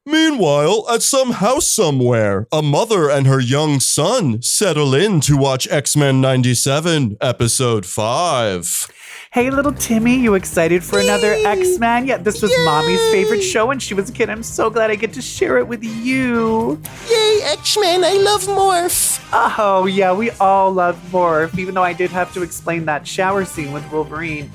Meanwhile, at some house somewhere, a mother and her young son settle in to watch X-Men 97, Episode 5. Hey, little Timmy, you excited for another X-Men? Yeah, this was Mommy's favorite show when she was a kid. I'm so glad I get to share it with you. Yay, X-Men, I love Morph. Oh, yeah, we all love Morph, even though I did have to explain that shower scene with Wolverine.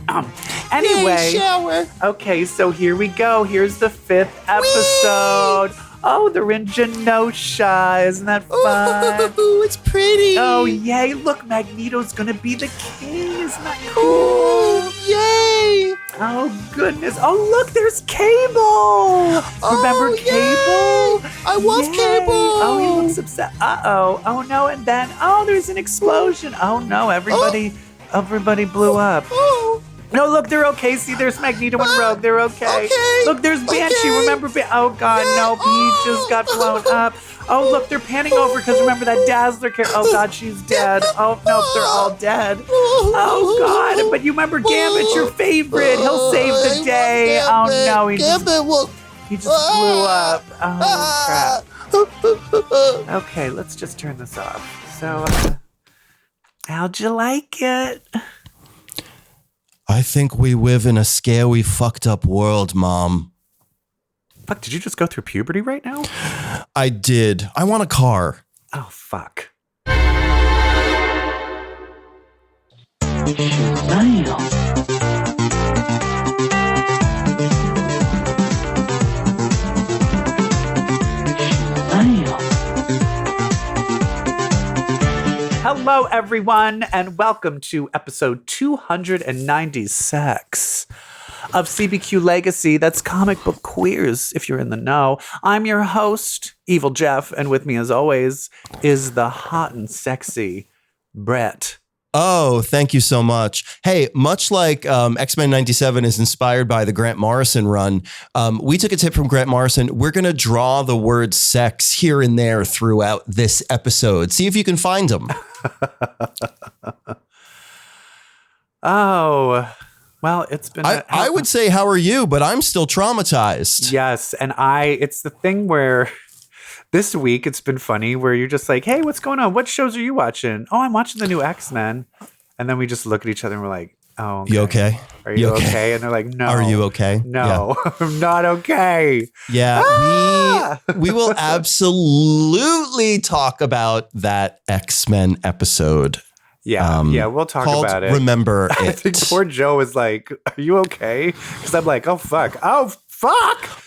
Anyway. Yay, shower. Okay, so here we go. Here's the 5th episode. Whee! Oh, they're in Genosha. Isn't that fun? Ooh, it's pretty. Oh, yay. Look, Magneto's going to be the king. Isn't that cool? Ooh, yay. Oh, goodness. Oh, look, there's Cable. Remember Cable? I love Cable. Oh, he looks upset. Uh-oh. Oh, no. And then, there's an explosion. Oh, no. Everybody blew up. Oh. No, look, they're okay. See, there's Magneto and Rogue. They're okay. Look, there's Banshee. Okay. Remember? Oh, God, no. He just got blown up. Oh, look, they're panning over because remember that Dazzler character. Oh, God, she's dead. Oh, no, they're all dead. Oh, God. But you remember Gambit, your favorite. He'll save the day. Oh, no. He just blew up. Oh, crap. Okay, let's just turn this off. So, how'd you like it? I think we live in a scary, fucked up world, Mom. Fuck, did you just go through puberty right now? I did. I want a car. Oh, fuck. Hello, everyone, and welcome to episode 296 of CBQ Legacy. That's Comic Book Queers, if you're in the know. I'm your host, EvilJeff, and with me, as always, is the hot and sexy Brett. Oh, thank you so much. Hey, much like X-Men 97 is inspired by the Grant Morrison run, we took a tip from Grant Morrison. We're going to draw the word sex here and there throughout this episode. See if you can find them. Oh, well, it's been... I would say, how are you? But I'm still traumatized. Yes, and it's the thing where... This week, it's been funny where you're just like, hey, what's going on? What shows are you watching? Oh, I'm watching the new X-Men. And then we just look at each other and we're like, oh, okay. You okay? Are you okay? And they're like, no. Are you okay? No, yeah. I'm not okay. Yeah, we will absolutely talk about that X-Men episode. Yeah, we'll talk about it. Remember It. I think poor Joe is like, are you okay? Because I'm like, oh, fuck.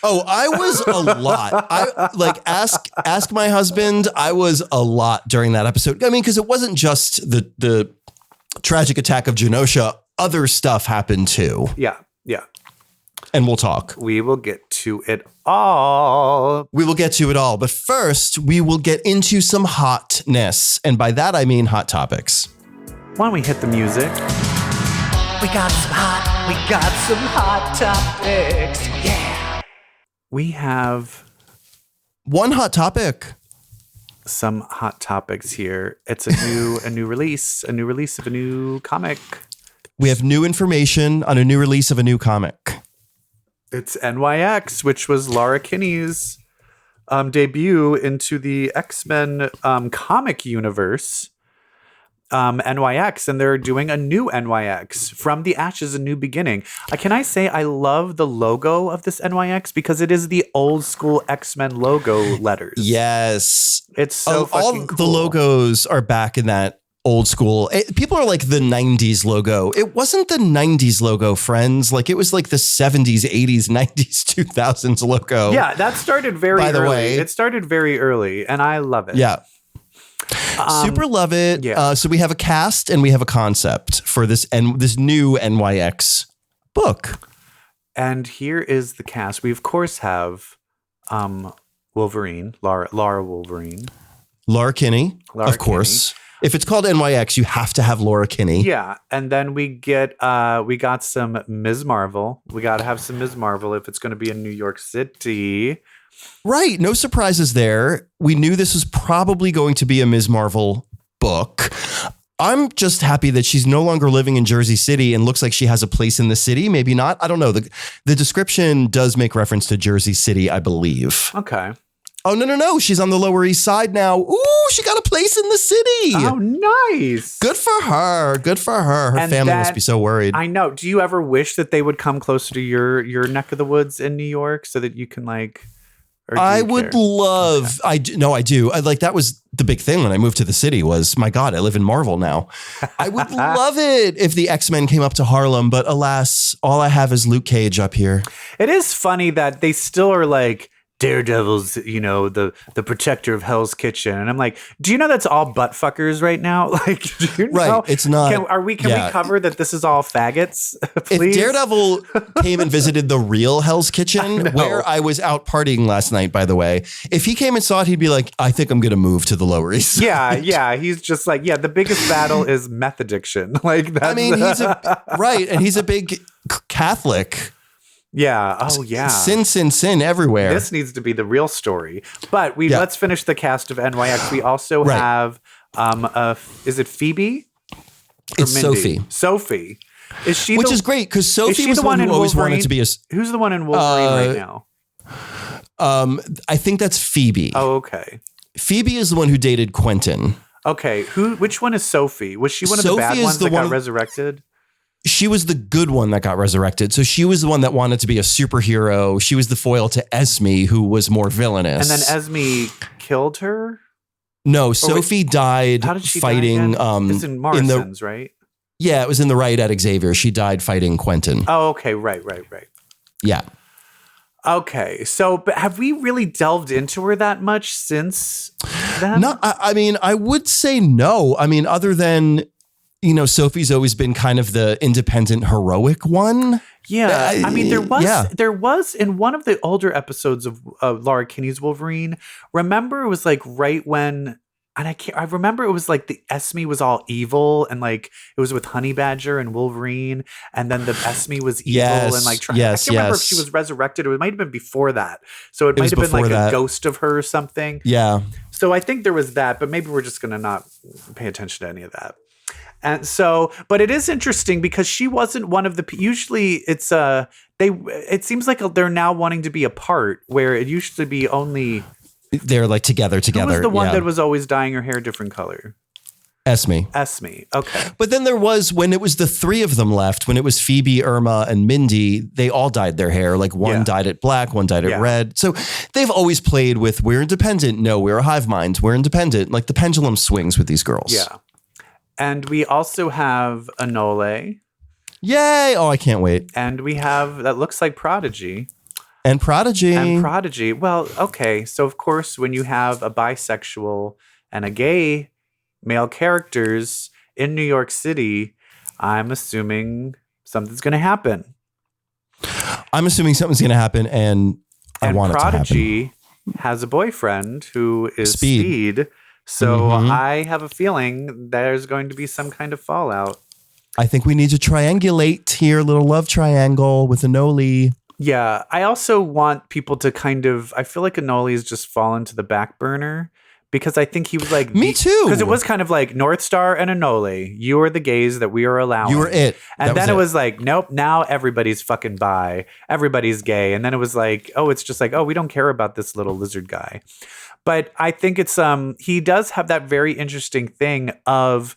Oh, I was a lot. I like ask my husband. I was a lot during that episode. I mean, because it wasn't just the tragic attack of Genosha. Other stuff happened too. Yeah. And we'll talk. We will get to it all. But first, we will get into some hotness. And by that, I mean hot topics. Why don't we hit the music? We got some hot topics. Yeah. We have one hot topic. Some hot topics here. It's a new release of a new comic. We have new information on a new release of a new comic. It's NYX, which was Laura Kinney's debut into the X-Men comic universe. NYX, and they're doing a new NYX, From the Ashes, a New Beginning. Can I say I love the logo of this NYX because it is the old school X-Men logo letters. Yes. It's so fucking all cool. The logos are back in that old school. People are like the 90s logo. It wasn't the 90s logo, friends. Like it was like the 70s, 80s, 90s, 2000s logo. Yeah, that started very early. By the way, it started very early, and I love it. Yeah. Super love it. Yeah. So we have a cast and we have a concept for this new NYX book. And here is the cast. We of course have Wolverine, Laura Wolverine, Laura Kinney, of course. If it's called NYX, you have to have Laura Kinney. Yeah, and then we got some Ms. Marvel. We got to have some Ms. Marvel if it's going to be in New York City. Right. No surprises there. We knew this was probably going to be a Ms. Marvel book. I'm just happy that she's no longer living in Jersey City and looks like she has a place in the city. Maybe not. I don't know. The description does make reference to Jersey City, I believe. Okay. Oh, no. She's on the Lower East Side now. Ooh, she got a place in the city. Oh, nice. Good for her. Her And family must be so worried. I know. Do you ever wish that they would come closer to your neck of the woods in New York so that you can like... I would love, I do. That was the big thing when I moved to the city was, my God, I live in Marvel now. I would love it if the X-Men came up to Harlem, but alas, all I have is Luke Cage up here. It is funny that they still are like, Daredevil's, the protector of Hell's Kitchen. And I'm like, do you know that's all butt fuckers right now? Like, do you know? Right. It's not. Can we cover that this is all faggots? Please? If Daredevil came and visited the real Hell's Kitchen, where I was out partying last night, by the way, if he came and saw it, he'd be like, I think I'm going to move to the Lower East Side. Yeah. He's just like, the biggest battle is meth addiction. Like that. I mean, and he's a big Catholic. Yeah. Oh, yeah. Sin everywhere. This needs to be the real story. But let's finish the cast of NYX. We also have, is it Phoebe? It's Sophie. Sophie. Is she? Which is great because Sophie was the one who always wanted to be a. Who's the one in Wolverine right now? I think that's Phoebe. Oh, okay. Phoebe is the one who dated Quentin. Okay. Which one is Sophie? Was she one of the bad ones that got resurrected? She was the good one that got resurrected. So she was the one that wanted to be a superhero. She was the foil to Esme, who was more villainous. And then Esme killed her? No, Sophie died How did she fighting. die again? It's in Morrison's, right? Yeah, it was in the riot at Xavier. She died fighting Quentin. Oh, okay. Right. Yeah. Okay. So, but have we really delved into her that much since then? No, I mean, I would say no. I mean, other than... Sophie's always been kind of the independent, heroic one. Yeah. I mean, there was in one of the older episodes of Laura Kinney's Wolverine, remember it was like right when, and I remember it was like the Esme was all evil and like it was with Honey Badger and Wolverine. And then the Esme was evil and like, I can't remember if she was resurrected or it might have been before that. So it might have been like a ghost of her or something. Yeah. So I think there was that, but maybe we're just going to not pay attention to any of that. And so, but it is interesting because she wasn't one of the, usually it's, it seems like they're now wanting to be apart where it used to be only. They're like together. Who was the one that was always dyeing her hair a different color? Esme. Okay. But then there was, when it was the three of them left, when it was Phoebe, Irma, and Mindy, they all dyed their hair. Like one dyed it black, one dyed it red. So they've always played with, we're independent. No, we're a hive mind. We're independent. Like the pendulum swings with these girls. Yeah. And we also have Anole. Yay. Oh, I can't wait. And we have, that looks like Prodigy. And Prodigy. Well, okay. So, of course, when you have a bisexual and a gay male characters in New York City, I'm assuming something's going to happen. And I want it to happen. Prodigy has a boyfriend who is Speed. So I have a feeling there's going to be some kind of fallout. I think we need to triangulate here, a little love triangle with Anole. Yeah, I also want people to I feel like Anoli's just fallen to the back burner because I think he was like... Me too. Because it was kind of like North Star and Anole, you are the gays that we are allowing. You were it. And then it was like, nope, now everybody's fucking bi. Everybody's gay. And then it was like, it's just like, we don't care about this little lizard guy. But I think it's he does have that very interesting thing of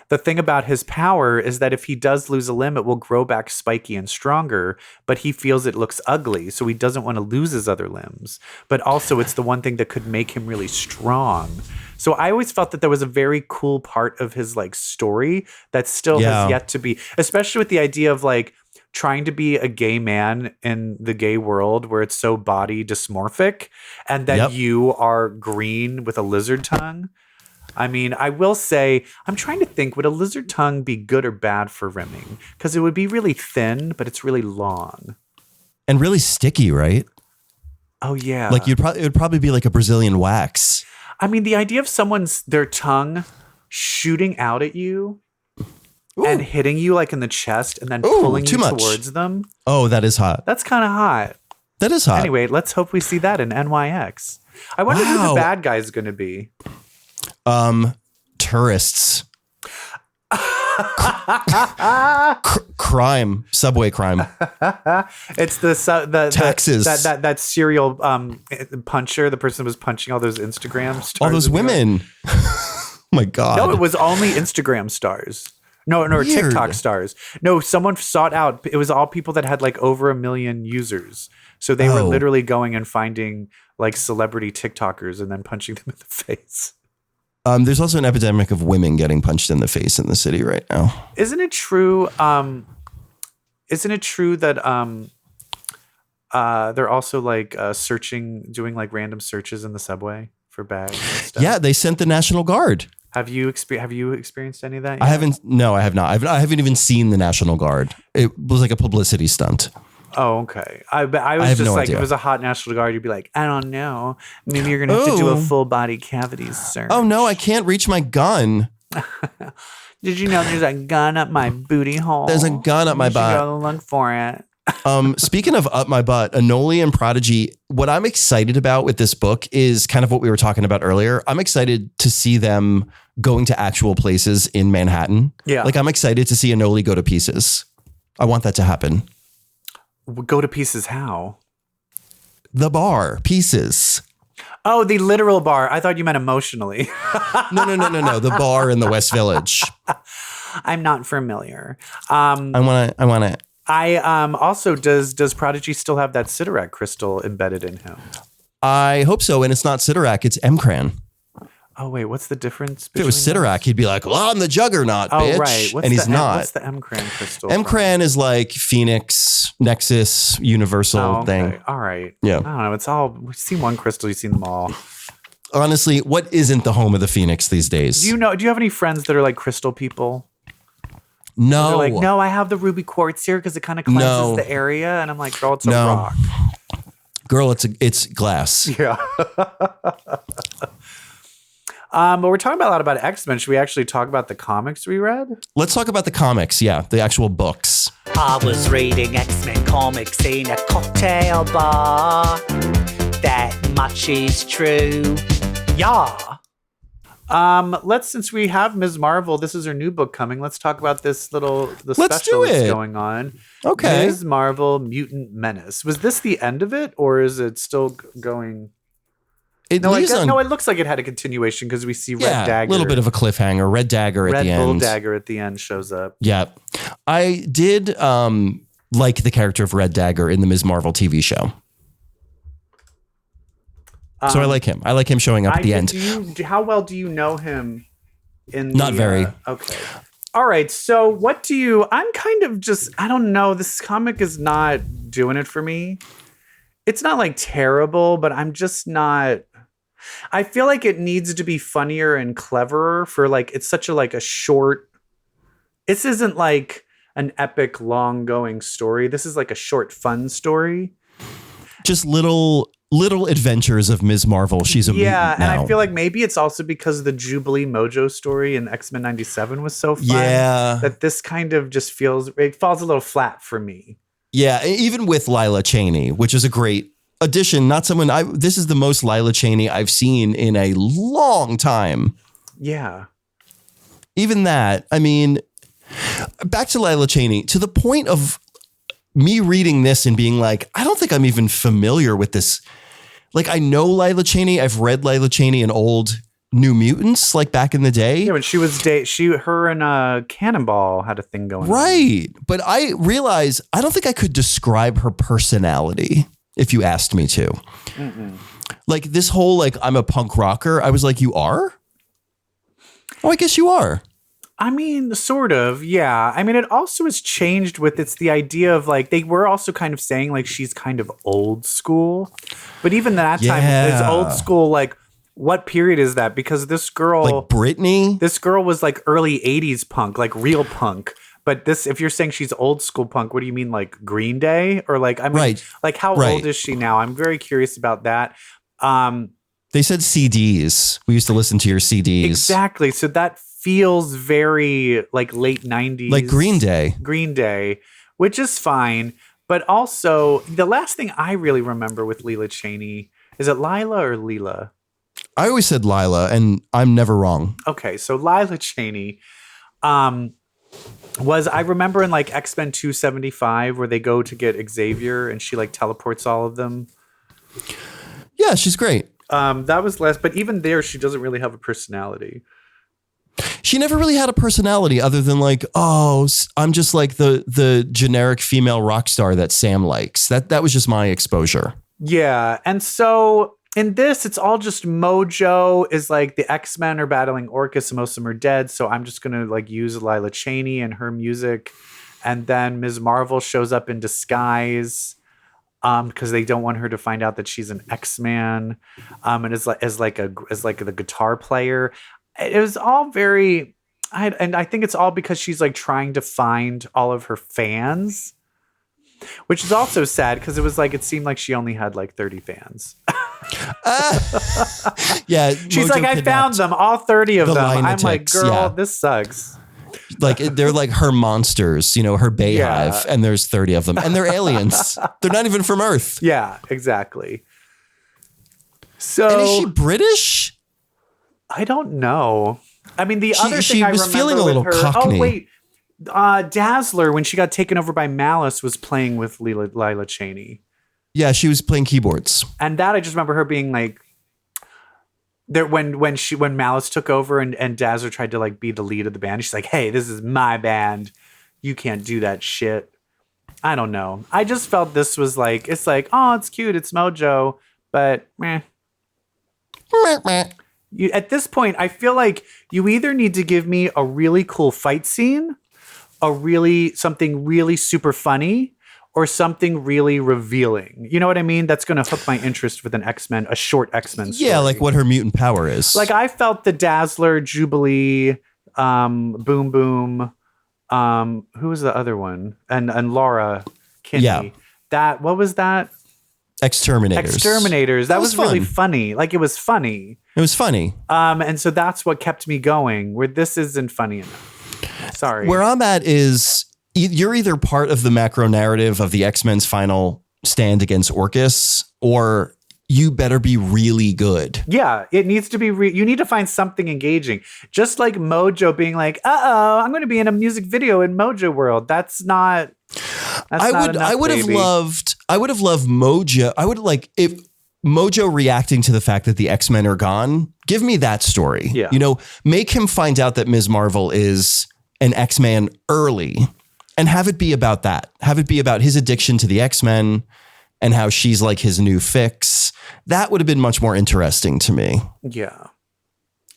the thing about his power is that if he does lose a limb, it will grow back spiky and stronger, but he feels it looks ugly. So he doesn't want to lose his other limbs. But also it's the one thing that could make him really strong. So I always felt that there was a very cool part of his like story that still has yet to be, especially with the idea of like trying to be a gay man in the gay world where it's so body dysmorphic and that you are green with a lizard tongue. I mean, I will say, I'm trying to think, would a lizard tongue be good or bad for rimming? Because it would be really thin, but it's really long. And really sticky, right? Oh, yeah. Like it would probably be like a Brazilian wax. I mean, the idea of their tongue shooting out at you and hitting you like in the chest and then pulling you towards them. Oh, that is hot. That's kind of hot. That is hot. Anyway, let's hope we see that in NYX. I wonder who the bad guy is going to be. Tourists. Crime, subway crime. It's the Taxes. That serial puncher, the person who was punching all those Instagram stars. All those women. Oh my God. No, it was only Instagram stars. No, or Weird. TikTok stars. No, someone sought out. It was all people that had like over 1 million users. So they were literally going and finding like celebrity TikTokers and then punching them in the face. There's also an epidemic of women getting punched in the face in the city right now. Isn't it true? Isn't it true that they're also like doing like random searches in the subway for bags and stuff? Yeah, they sent the National Guard. Have you experienced any of that yet? I haven't. No, I have not. I haven't even seen the National Guard. It was like a publicity stunt. Oh, okay. I was have just no like, idea. if it was a hot National Guard, you'd be like, I don't know. Maybe you're gonna have to do a full body cavity search. Oh no, I can't reach my gun. Did you know there's a gun up my booty hole? There's a gun up my You should butt. Go look for it. Speaking of up my butt, Anoli and Prodigy, what I'm excited about with this book is kind of what we were talking about earlier. I'm excited to see them going to actual places in Manhattan. Yeah. Like I'm excited to see Anoli go to pieces. I want that to happen. Go to pieces how? The bar, pieces. Oh, the literal bar. I thought you meant emotionally. No. The bar in the West Village. I'm not familiar. I want to. I also does Prodigy still have that Sidorak crystal embedded in him? I hope so. And it's not Sidorak, it's Emkran. Oh wait, what's the difference? If it was Sidorak, he'd be like, well, I'm the Juggernaut, bitch. Oh right, and he's not. What's the Emkran crystal? Emkran is like Phoenix, Nexus, Universal thing. All right. Yeah. I don't know. It's all we've seen one crystal. You've seen them all. Honestly, what isn't the home of the Phoenix these days? Do you have any friends that are like crystal people? No. They're like, no, I have the ruby quartz here because it kind of cleanses the area, and I'm like, girl, it's a rock. Girl, it's glass. Yeah. But we're talking a lot about X-Men. Should we actually talk about the comics we read? Let's talk about the comics. Yeah, the actual books. I was reading X-Men comics in a cocktail bar. That much is true. Yeah. Since we have Ms. Marvel, this is her new book coming. Let's talk about the Let's special do that's it. going on. Okay. Ms. Marvel Mutant Menace. Was this the end of it, or is it still going? It No, leaves on, it looks like it had a continuation because we see Red yeah, Dagger. a little bit of a cliffhanger. Red Dagger at Red the Bull end. Dagger at the end shows up. Yeah. I did like the character of Red Dagger in the Ms. Marvel TV show. So I like him. I like him showing up at the end. How well do you know him? Not very. Okay. All right. So I'm kind of just, I don't know. This comic is not doing it for me. It's not like terrible, but I'm just not. I feel like it needs to be funnier and cleverer for like, it's such a short. This isn't like an epic long going story. This is like a short fun story. Just little adventures of Ms. Marvel. She's a mutant and now. I feel like maybe it's also because the Jubilee Mojo story in X-Men 97 was so fun. Yeah. That this kind of just falls a little flat for me. Yeah, even with Lila Cheney, which is a great addition. This is the most Lila Cheney I've seen in a long time. Yeah. Even that, I mean, back to Lila Cheney, to the point of me reading this and being like, I don't think I'm even familiar with this. Like, I know Lila Cheney. I've read Lila Cheney in old New Mutants, like back in the day. Yeah, when she was her and Cannonball had a thing going on. Right. But I realize I don't think I could describe her personality if you asked me to. Mm-mm. Like this whole, like, I'm a punk rocker. I was like, you are? Oh, I guess you are. I mean, sort of, yeah. I mean, it also has changed with the idea of like, they were also kind of saying like she's kind of old school. But even that time, it's old school, like, what period is that? Because this girl... Like Britney? This girl was like early 80s punk, like real punk. But if you're saying she's old school punk, what do you mean, like Green Day? Or like, I mean, right. like how old is she now? I'm very curious about that. They said CDs. We used to listen to your CDs. Exactly. So that feels very like late 90s. Like Green Day, which is fine. But also, the last thing I really remember with Lila Cheney, is it Lila or Leela? I always said Lila, and I'm never wrong. Okay, so Lila Cheney, Was I remember in like X-Men 275 where they go to get Xavier and she like teleports all of them. Yeah, she's great. That was less, but even there, she doesn't really have a personality. She never really had a personality other than like, oh, I'm just like the generic female rock star that Sam likes. That was just my exposure. Yeah. And so in this, it's all just Mojo is like the X-Men are battling Orcus and most of them are dead. So I'm just going to like use Lila Cheney and her music. And then Ms. Marvel shows up in disguise because they don't want her to find out that she's an X-Man and is like the guitar player. It was all very, and I think it's all because she's like trying to find all of her fans, which is also sad because it was like, it seemed like she only had like 30 fans. Yeah. She's Mojo like, I found them, all 30 of them. I'm like, girl, this sucks. Like they're like her monsters, you know, her Bayhive, and there's 30 of them and they're aliens. They're not even from Earth. Yeah, exactly. So and is she British? I don't know. I mean, the other thing she I was remember feeling a with little her, Cockney. oh wait, Dazzler, when she got taken over by Malice, was playing with Lila Cheney. Yeah, she was playing keyboards. And that I just remember her being like, there when Malice took over and Dazzler tried to like be the lead of the band. She's like, hey, this is my band. You can't do that shit. I don't know. I just felt this was like, it's like, oh, it's cute, it's Mojo, but meh. At this point, I feel like you either need to give me a really cool fight scene, something really super funny, or something really revealing. You know what I mean? That's going to hook my interest with a short X-Men story. Yeah, like what her mutant power is. Like I felt the Dazzler, Jubilee, Boom Boom, who was the other one? And Laura Kinney. Yeah. What was that? Exterminators. That was fun. really funny. Like it was funny. It was funny. And so that's what kept me going, where this isn't funny enough. Sorry. Where I'm at is you're either part of the macro narrative of the X-Men's final stand against Orcus, or you better be really good. Yeah, it needs to be. You need to find something engaging. Just like Mojo being like, I'm going to be in a music video in Mojo World. That's not. I would have loved Mojo. I would like if Mojo reacting to the fact that the X-Men are gone. Give me that story. Yeah. You know, make him find out that Ms. Marvel is an X-Man early and have it be about that. Have it be about his addiction to the X-Men and how she's like his new fix. That would have been much more interesting to me. Yeah.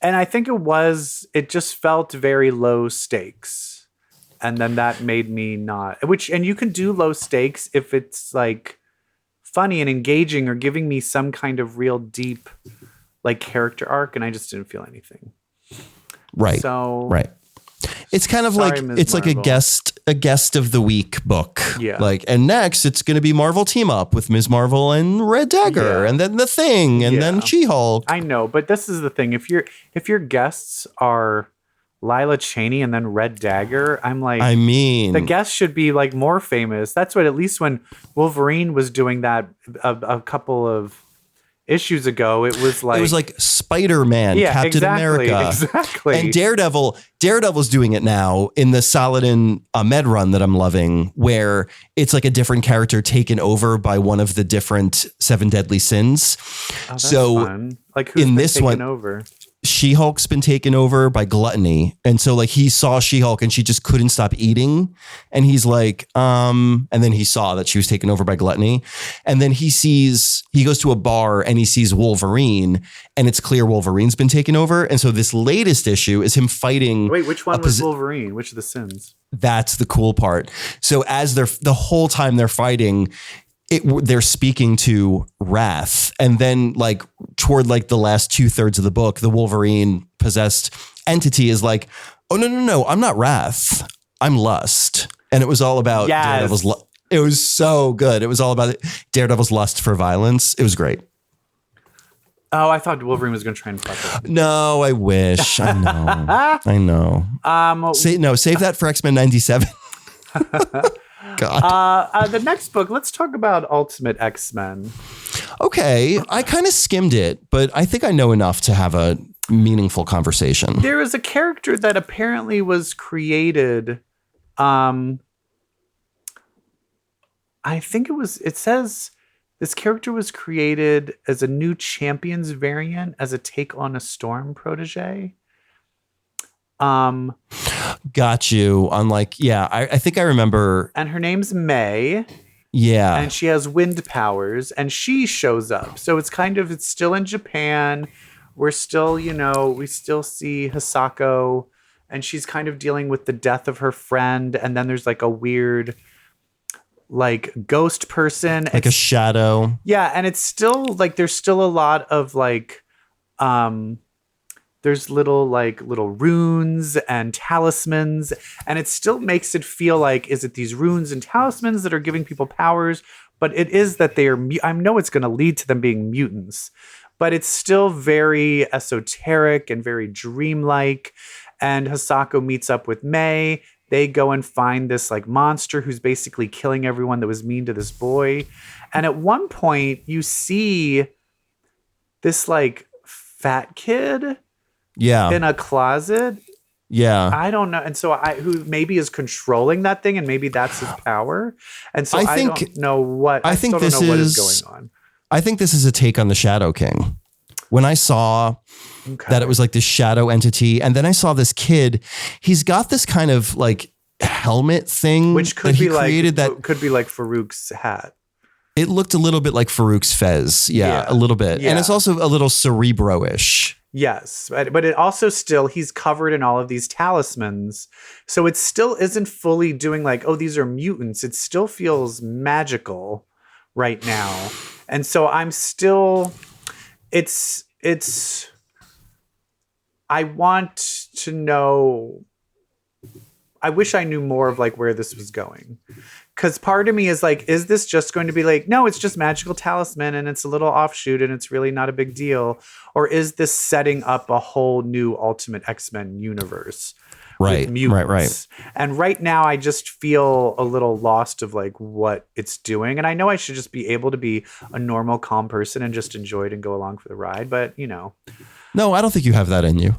And I think it just felt very low stakes. And then that made me not, and you can do low stakes if it's like funny and engaging or giving me some kind of real deep like character arc. And I just didn't feel anything. Right. So, right. It's kind of sorry, like, Ms. it's Marvel. like a guest of the week book. Yeah. Like, and next it's going to be Marvel team up with Ms. Marvel and Red Dagger, Yeah. and then the Thing, and then She-Hulk. I know, but this is the thing. If your guests are Lila Cheney and then Red Dagger, I'm like, I mean, the guests should be like more famous. That's what, at least when Wolverine was doing that a couple of issues ago, it was like Spider-Man, Captain exactly, America, exactly, and Daredevil's doing it now in the Saladin Ahmed run that I'm loving, where it's like a different character taken over by one of the different 7 deadly sins. Oh, that's so fun. Like who's in been this taken one over? She-Hulk's been taken over by gluttony. And so like he saw She-Hulk and she just couldn't stop eating. And he's like, and then he saw that she was taken over by gluttony. And then he goes to a bar and he sees Wolverine, and it's clear Wolverine's been taken over. And so this latest issue is him fighting. Wait, which one was Wolverine? Which of the sins? That's the cool part. So as the whole time they're fighting, they're speaking to Wrath, and then like toward like the last 2/3 of the book, the Wolverine possessed entity is like, oh no, I'm not Wrath, I'm Lust, and it was all about Daredevil's. It was so good. It was all about Daredevil's lust for violence. It was great. Oh, I thought Wolverine was going to try and fuck her. No, I wish. I know. Save that for X-Men 97. God. The next book, let's talk about Ultimate X-Men. Okay, I kind of skimmed it, but I think I know enough to have a meaningful conversation. There is a character that apparently was created. I think it says this character was created as a new Champions variant as a take on a Storm protege. Got you. I think I remember. And her name's May. Yeah. And she has wind powers and she shows up. So it's still in Japan. We're still, we still see Hisako and she's kind of dealing with the death of her friend. And then there's like a weird, like ghost person. Like a shadow. Yeah. And it's still like, there's still a lot of like, there's little runes and talismans, and it still makes it feel like, is it these runes and talismans that are giving people powers? But it is that they are, I know it's going to lead to them being mutants, but it's still very esoteric and very dreamlike. And Hisako meets up with May. They go and find this like monster who's basically killing everyone that was mean to this boy. And at one point you see this like fat kid in a closet. Yeah. I don't know. And so who maybe is controlling that thing and maybe that's his power. And so I don't know what, I still don't know what is going on. I think this is a take on the Shadow King. When I saw that it was like this shadow entity, and then I saw this kid, he's got this kind of like helmet thing, which could be like Farouk's hat. It looked a little bit like Farouk's fez. Yeah, a little bit. Yeah. And it's also a little Cerebro-ish. Yes, but it also still, he's covered in all of these talismans. So it still isn't fully doing like, oh, these are mutants. It still feels magical right now. And so I'm still, I want to know, I wish I knew more of like where this was going. Because part of me is like, is this just going to be like, no, it's just magical talisman and it's a little offshoot and it's really not a big deal? Or is this setting up a whole new Ultimate X-Men universe? Right, with mutants? right. And right now I just feel a little lost of like what it's doing. And I know I should just be able to be a normal, calm person and just enjoy it and go along for the ride. But, No, I don't think you have that in you.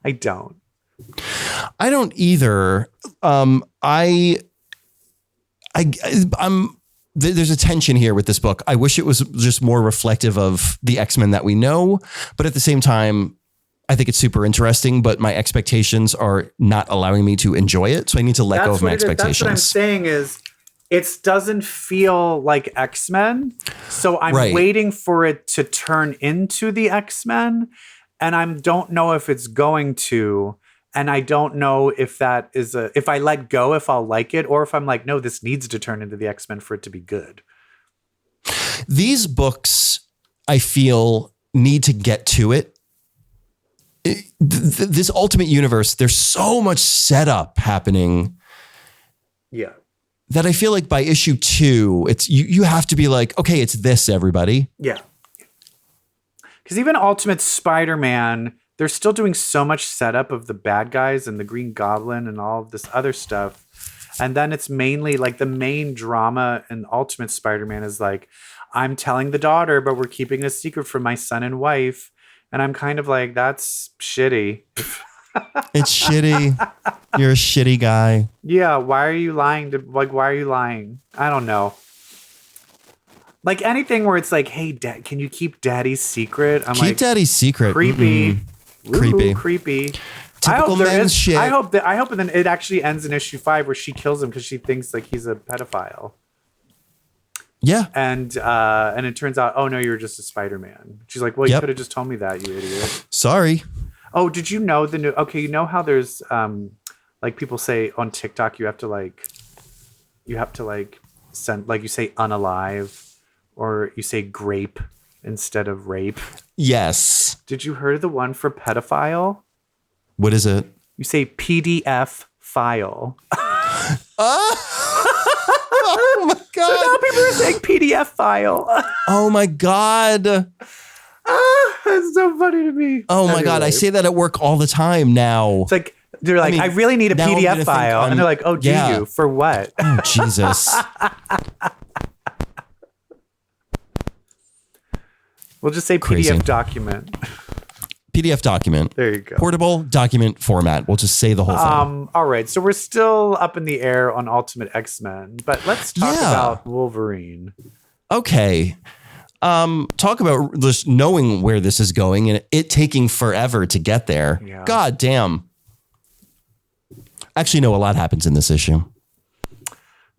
I don't. I don't either. There's a tension here with this book. I wish it was just more reflective of the X-Men that we know, but at the same time, I think it's super interesting, but my expectations are not allowing me to enjoy it. So I need to let go of my expectations. That's what I'm saying is it doesn't feel like X-Men. So I'm waiting for it to turn into the X-Men. And I don't know if it's going to. And I don't know if that is if I let go, if I'll like it, or if I'm like, no, this needs to turn into the X-Men for it to be good. These books, I feel, need to get to it. This Ultimate Universe, there's so much setup happening. Yeah. That I feel like by issue 2, it's you have to be like, okay, it's this, everybody. Yeah. Because even Ultimate Spider-Man, they're still doing so much setup of the bad guys and the Green Goblin and all of this other stuff. And then it's mainly like the main drama in Ultimate Spider-Man is like, I'm telling the daughter, but we're keeping a secret from my son and wife. And I'm kind of like, that's shitty. It's shitty. You're a shitty guy. Yeah. Why are you lying? Why are you lying? I don't know. Like anything where it's like, hey, Dad, can you keep Daddy's secret? I'm keep Daddy's secret. Creepy. Creepy. Creepy. Typical men's shit. I hope then it actually ends in issue 5 where she kills him because she thinks like he's a pedophile. Yeah. And it turns out, oh no, you were just a Spider-Man. She's like, well, you could have just told me that, you idiot. Sorry. Oh, did you know you know how there's like people say on TikTok you have to send, like you say unalive or you say grape instead of rape. Yes. Did you hear the one for pedophile? What is it? You say PDF file. Oh my God. So now people are saying PDF file. Oh my God. That's so funny to me. Oh my God. I say that at work all the time now. It's like, they're like, I really need a PDF file. And they're like, oh, do you? For what? Oh, Jesus. We'll just say Crazy. PDF document. PDF document. There you go. Portable document format. We'll just say the whole thing. All right. So we're still up in the air on Ultimate X-Men, but let's talk about Wolverine. Okay. Talk about just knowing where this is going and it taking forever to get there. Yeah. God damn. Actually, no, a lot happens in this issue.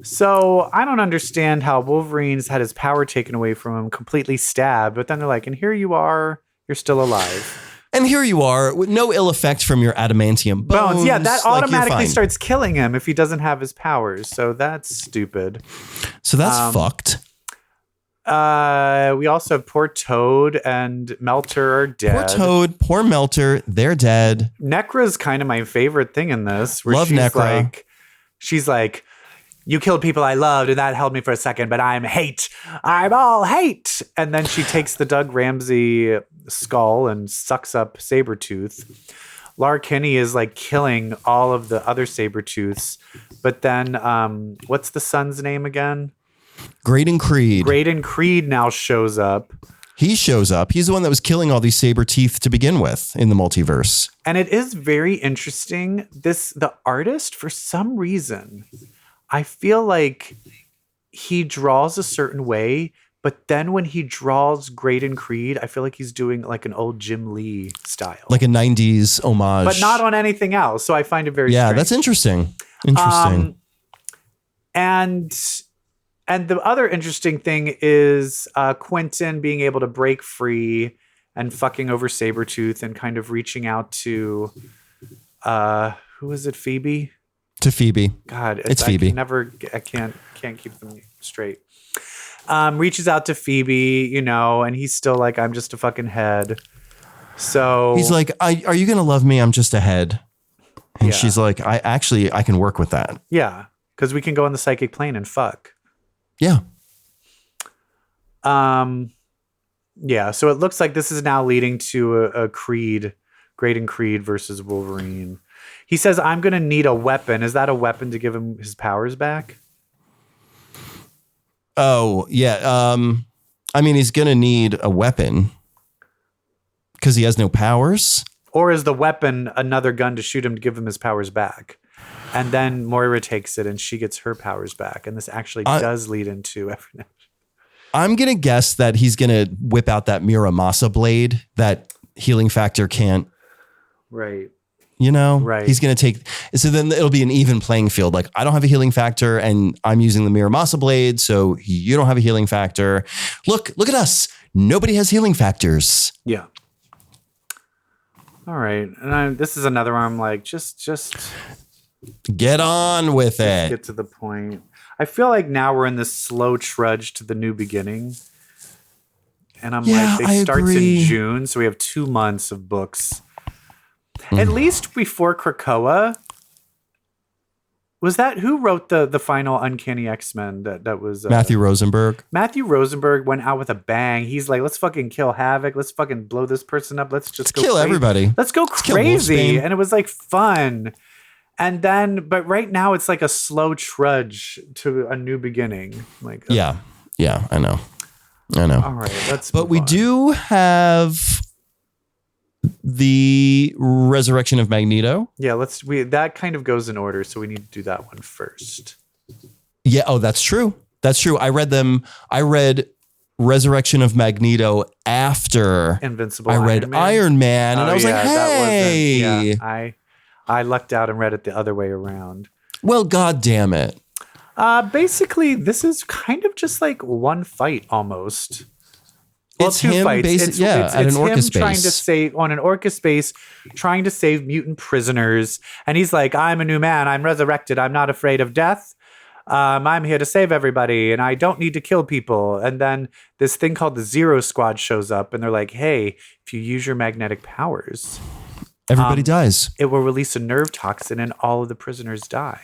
So I don't understand how Wolverine's had his power taken away from him, completely stabbed, but then they're like, and here you are, you're still alive. And here you are with no ill effect from your adamantium bones. Yeah, that Like, automatically you're fine. starts killing him if he doesn't have his powers. So that's stupid. So that's fucked. We also have poor Toad and Melter are dead. Poor Toad, poor Melter, they're dead. Necra's kind of my favorite thing in this. Where Love she's Necra. She's like, you killed people I loved, and that held me for a second, but I'm hate. I'm all hate. And then she takes the Doug Ramsey skull and sucks up Sabretooth. Lar Kinney is like killing all of the other Sabretooths. But then, what's the son's name again? Graydon Creed. Graydon Creed now shows up. He shows up. He's the one that was killing all these saber teeth to begin with in the multiverse. And it is very interesting. The artist, for some reason, I feel like he draws a certain way, but then when he draws Graydon Creed, I feel like he's doing like an old Jim Lee style. Like a 90s homage. But not on anything else. So I find it very strange. that's interesting. Interesting. And the other interesting thing is Quentin being able to break free and fucking over Sabretooth and kind of reaching out to, who is it, Phoebe? To Phoebe. God, It's Phoebe. I can't keep them straight. Reaches out to Phoebe, and he's still like, I'm just a fucking head. So He's like, are you going to love me? I'm just a head. And Yeah. she's like, I can work with that. yeah, because we can go on the psychic plane and fuck. Yeah. Yeah, so it looks like this is now leading to a Graydon Creed versus Wolverine. He says, I'm going to need a weapon. Is that a weapon to give him his powers back? Oh, yeah. He's going to need a weapon because he has no powers. Or is the weapon another gun to shoot him to give him his powers back? And then Moira takes it and she gets her powers back. And this actually does lead into everything. I'm going to guess that he's going to whip out that Muramasa blade that healing factor can't. Right. Right. He's going to take. So then it'll be an even playing field. Like, I don't have a healing factor and I'm using the Muramasa blade. So you don't have a healing factor. Look at us. Nobody has healing factors. Yeah. All right. And this is another one I'm like, just Get on with it. get to the point. I feel like now we're in this slow trudge to the new beginning. And I'm Yeah, like, I it starts agree. in June. So we have 2 months of books. At least before Krakoa, was that who wrote the final Uncanny X-Men? That was Matthew Rosenberg. Matthew Rosenberg went out with a bang. He's like, let's fucking kill Havoc. Let's fucking blow this person up. Let's just go Kill crazy. everybody. Let's go kill crazy. Wolfsbane. And it was like fun. And then, but right now it's like a slow trudge to a new beginning. Like, Yeah, I know. all right, But we do have the Resurrection of Magneto. Yeah, that kind of goes in order, so we need to do that one first. Yeah. Oh, that's true. I read Resurrection of Magneto after Invincible I read Iron Man, and I was like, hey. I lucked out and read it the other way around. Well, God damn it. Basically, this is kind of just like one fight almost. Well, It's 2 him fights. at an Orca trying to space. save on an Orca space, trying to save mutant prisoners, and he's like, "I'm a new man. I'm resurrected. I'm not afraid of death. I'm here to save everybody, and I don't need to kill people." And then this thing called the Zero Squad shows up, and they're like, "Hey, if you use your magnetic powers, Everybody dies. it will release a nerve toxin, and all of the prisoners die."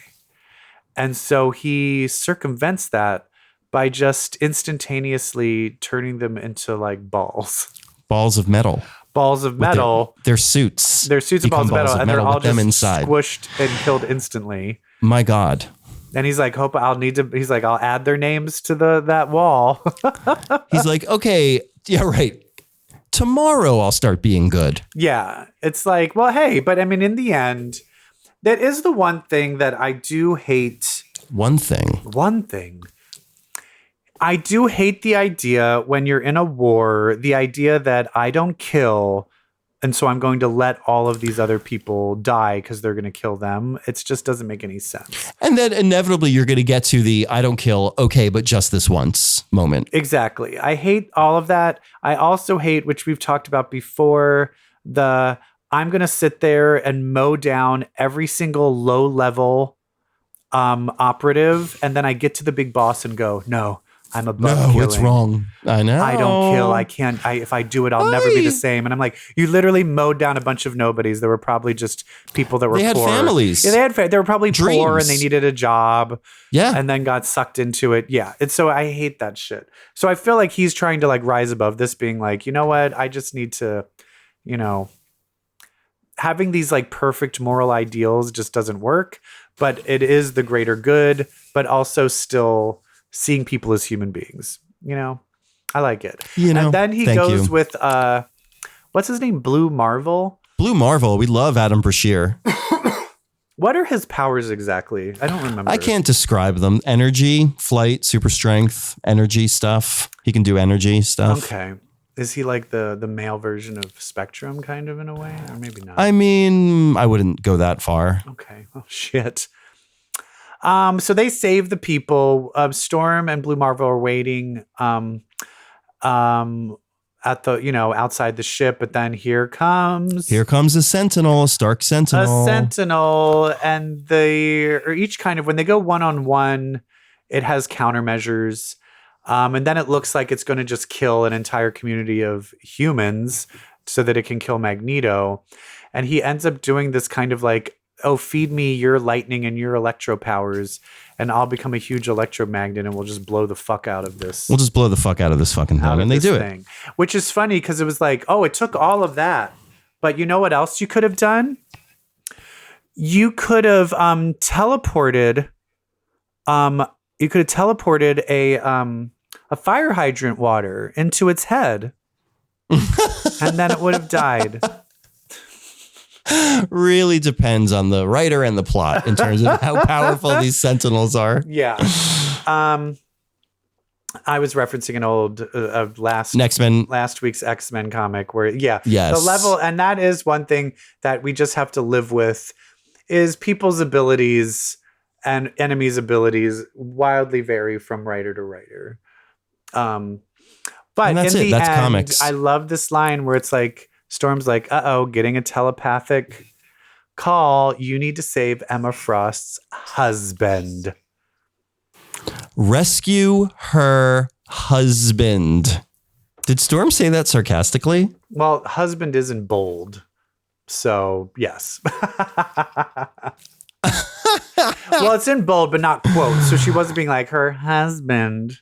And so he circumvents that by just instantaneously turning them into like balls. Balls of metal. Balls of metal. Their suits. Their suits of become balls of metal, and they're all with them just inside. squished and killed instantly. My God. And he's like, he's like, I'll add their names to that wall. He's like, okay, yeah, right. tomorrow I'll start being good. Yeah. It's like, well, hey, but I mean, in the end, that is the one thing that I do hate. One thing. I do hate the idea when you're in a war, the idea that I don't kill, and so I'm going to let all of these other people die because they're going to kill them. It just doesn't make any sense. And then inevitably you're going to get to the I don't kill, okay, but just this once moment. Exactly. I hate all of that. I also hate, which we've talked about before, the I'm going to sit there and mow down every single low level operative. And then I get to the big boss and go, no, I'm above killing. It's wrong. I know. I don't kill. I can't. If I do it, I'll never be the same. And I'm like, you literally mowed down a bunch of nobodies. There were probably just people that were They had poor. families. Yeah, they were probably poor Dreams. and they needed a job. Yeah. And then got sucked into it. Yeah. And so I hate that shit. So I feel like he's trying to like rise above this, being like, you know what? I just need to, having these like perfect moral ideals just doesn't work. But it is the greater good, but also still seeing people as human beings, I like it. And then he goes with, what's his name? Blue Marvel. Blue Marvel. We love Adam Brashear. What are his powers exactly? I don't remember. I can't describe them. Energy, flight, super strength, energy stuff. He can do energy stuff. Okay. Is he like the male version of Spectrum kind of in a way? Or maybe not. I mean, I wouldn't go that far. Okay. Oh, shit. So they save the people. Storm and Blue Marvel are waiting at the outside the ship, but then here comes a Sentinel, a Stark Sentinel. A Sentinel, and they are each kind of, when they go one-on-one, it has countermeasures. And then it looks like it's going to just kill an entire community of humans so that it can kill Magneto. And he ends up doing this kind of like, oh, feed me your lightning and your electro powers, and I'll become a huge electromagnet, and we'll just blow the fuck out of this. We'll just blow the fuck out of this fucking thing. And they do it. Which is funny because it was like, oh, it took all of that. But you know what else you could have done? You could have teleported. You could have teleported a fire hydrant water into its head, and then it would have died. Really depends on the writer and the plot in terms of how powerful these Sentinels are. Yeah. I was referencing an old last week's X-Men comic where, the level, and that is one thing that we just have to live with, is people's abilities and enemies' abilities wildly vary from writer to writer. But that's in the That's end, comics. I love this line where it's like, Storm's like, getting a telepathic call. You need to save Emma Frost's husband. Rescue her husband. Did Storm say that sarcastically? Well, husband is in bold. So, yes. Well, it's in bold, but not quotes. So she wasn't being like her husband.